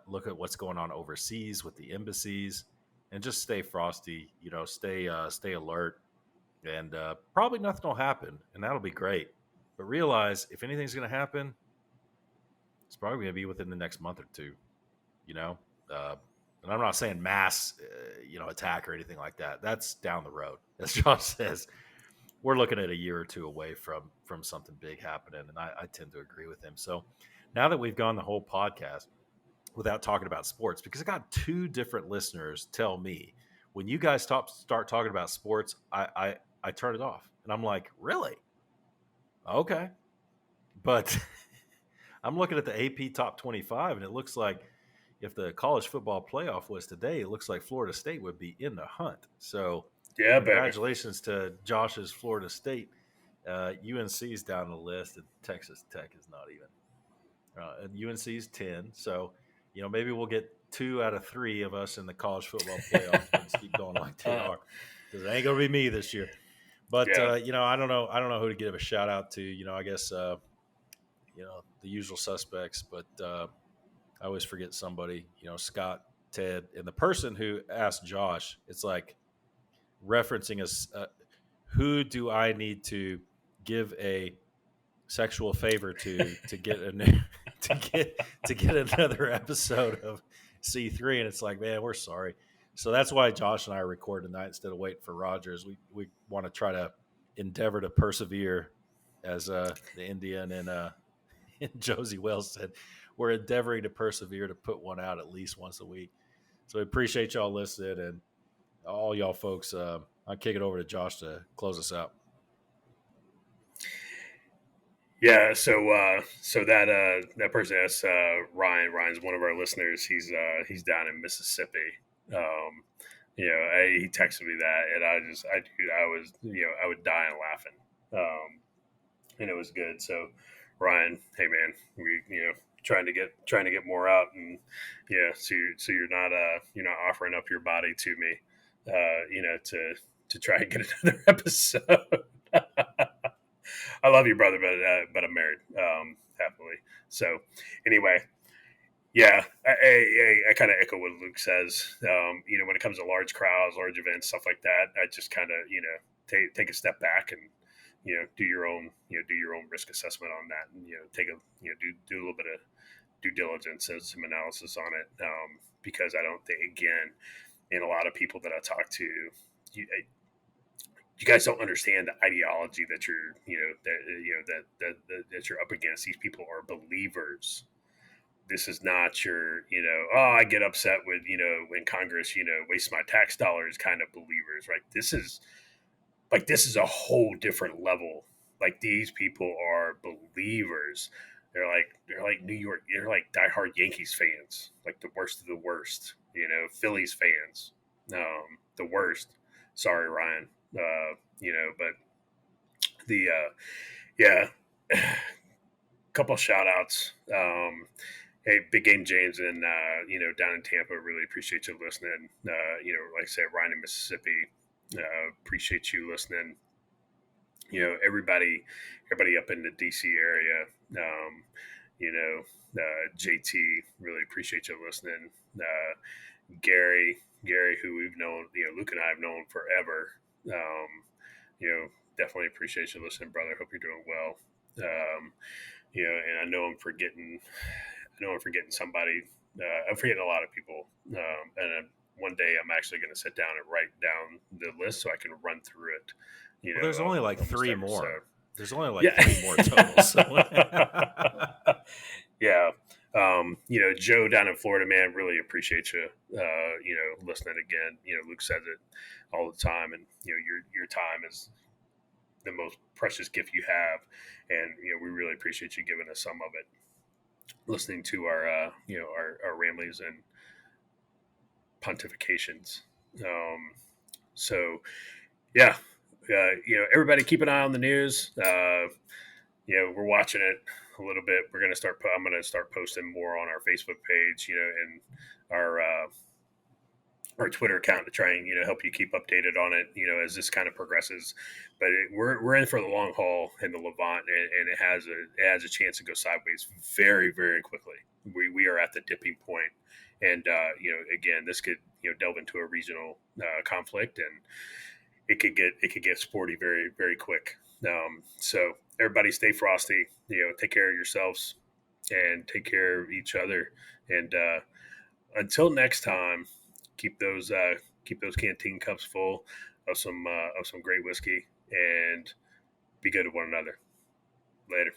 Look at what's going on overseas with the embassies. And just stay frosty, stay alert, and probably nothing will happen, and that'll be great. But realize if anything's going to happen, It's probably going to be within the next month or two. You know, uh, and I'm not saying mass, attack or anything like that. That's down the road, as Josh says. We're looking at a year or two away from something big happening, and I tend to agree with him. So now that we've gone the whole podcast without talking about sports, because I got two different listeners tell me when you guys start talking about sports, I turn it off, and I'm like, really? Okay, but I'm looking at the AP Top 25, and it looks like if the college football playoff was today, it looks like Florida State would be in the hunt. So, Yeah, baby. congratulations to Josh's Florida State. UNC's down the list, and Texas Tech is not even. And UNC's 10. So, maybe we'll get 2 out of 3 of us in the college football playoff if things keep going like they are, because it ain't gonna be me this year. But Yeah. I don't know. I don't know who to give a shout out to. I guess the usual suspects, but I always forget somebody. Scott, Ted, and the person who asked Josh. It's like referencing us. Who do I need to give a sexual favor to get a new to get another episode of C3? And it's like, man, we're sorry. So that's why Josh and I record tonight instead of waiting for Rogers. We want to try to endeavor to persevere, as the Indian and Josie Wells said, we're endeavoring to persevere to put one out at least once a week. So we appreciate y'all listening, and all y'all folks. I'll kick it over to Josh to close us out. Yeah, so that person asked Ryan. Ryan's one of our listeners. He's down in Mississippi. He texted me that, and I would die laughing. And it was good. So, Ryan, hey man, we trying to get more out, and so you're not offering up your body to me, to try and get another episode. I love you, brother, but I'm married, happily. So, anyway, yeah, I kind of echo what Luke says. When it comes to large crowds, large events, stuff like that, I just kind of take a step back and do your own risk assessment on that, and take a do a little bit of due diligence and some analysis on it, because I don't think, again, and a lot of people that I talk to, you guys don't understand the ideology that that you're up against. These people are believers. This is not your, I get upset with, when Congress, wastes my tax dollars kind of believers, right? This is a whole different level. Like, these people are believers. They're like New York. They're like diehard Yankees fans, like the worst of the worst. Phillies fans, the worst. Sorry, Ryan. But the yeah, couple shout outs. Hey, Big Game James and down in Tampa, really appreciate you listening. Like I said, Ryan in Mississippi, appreciate you listening. Everybody up in the DC area, JT, really appreciate you listening. Gary, who we've known, Luke and I have known forever. Definitely appreciate you listening, brother. Hope you're doing well. And I know I'm forgetting somebody. I'm forgetting a lot of people. And one day I'm actually going to sit down and write down the list so I can run through it. There's only like 3 more. Episode. There's only like 3 more total. So. Yeah. Joe down in Florida, man, really appreciate you, listening again. Luke says it all the time, and, your time is the most precious gift you have. And, we really appreciate you giving us some of it, listening to our ramblings and pontifications. So, yeah, everybody keep an eye on the news. We're watching it a little bit. I'm going to start posting more on our Facebook page, and our Twitter account to try and help you keep updated on it, as this kind of progresses. But we're in for the long haul in the Levant, and it has a chance to go sideways very, very quickly. We are at the dipping point, and again, this could delve into a regional conflict, and it could get sporty very, very quick. So everybody stay frosty. Take care of yourselves. and take care of each other. And until next time, keep those canteen cups full of some great whiskey, and be good to one another. Later.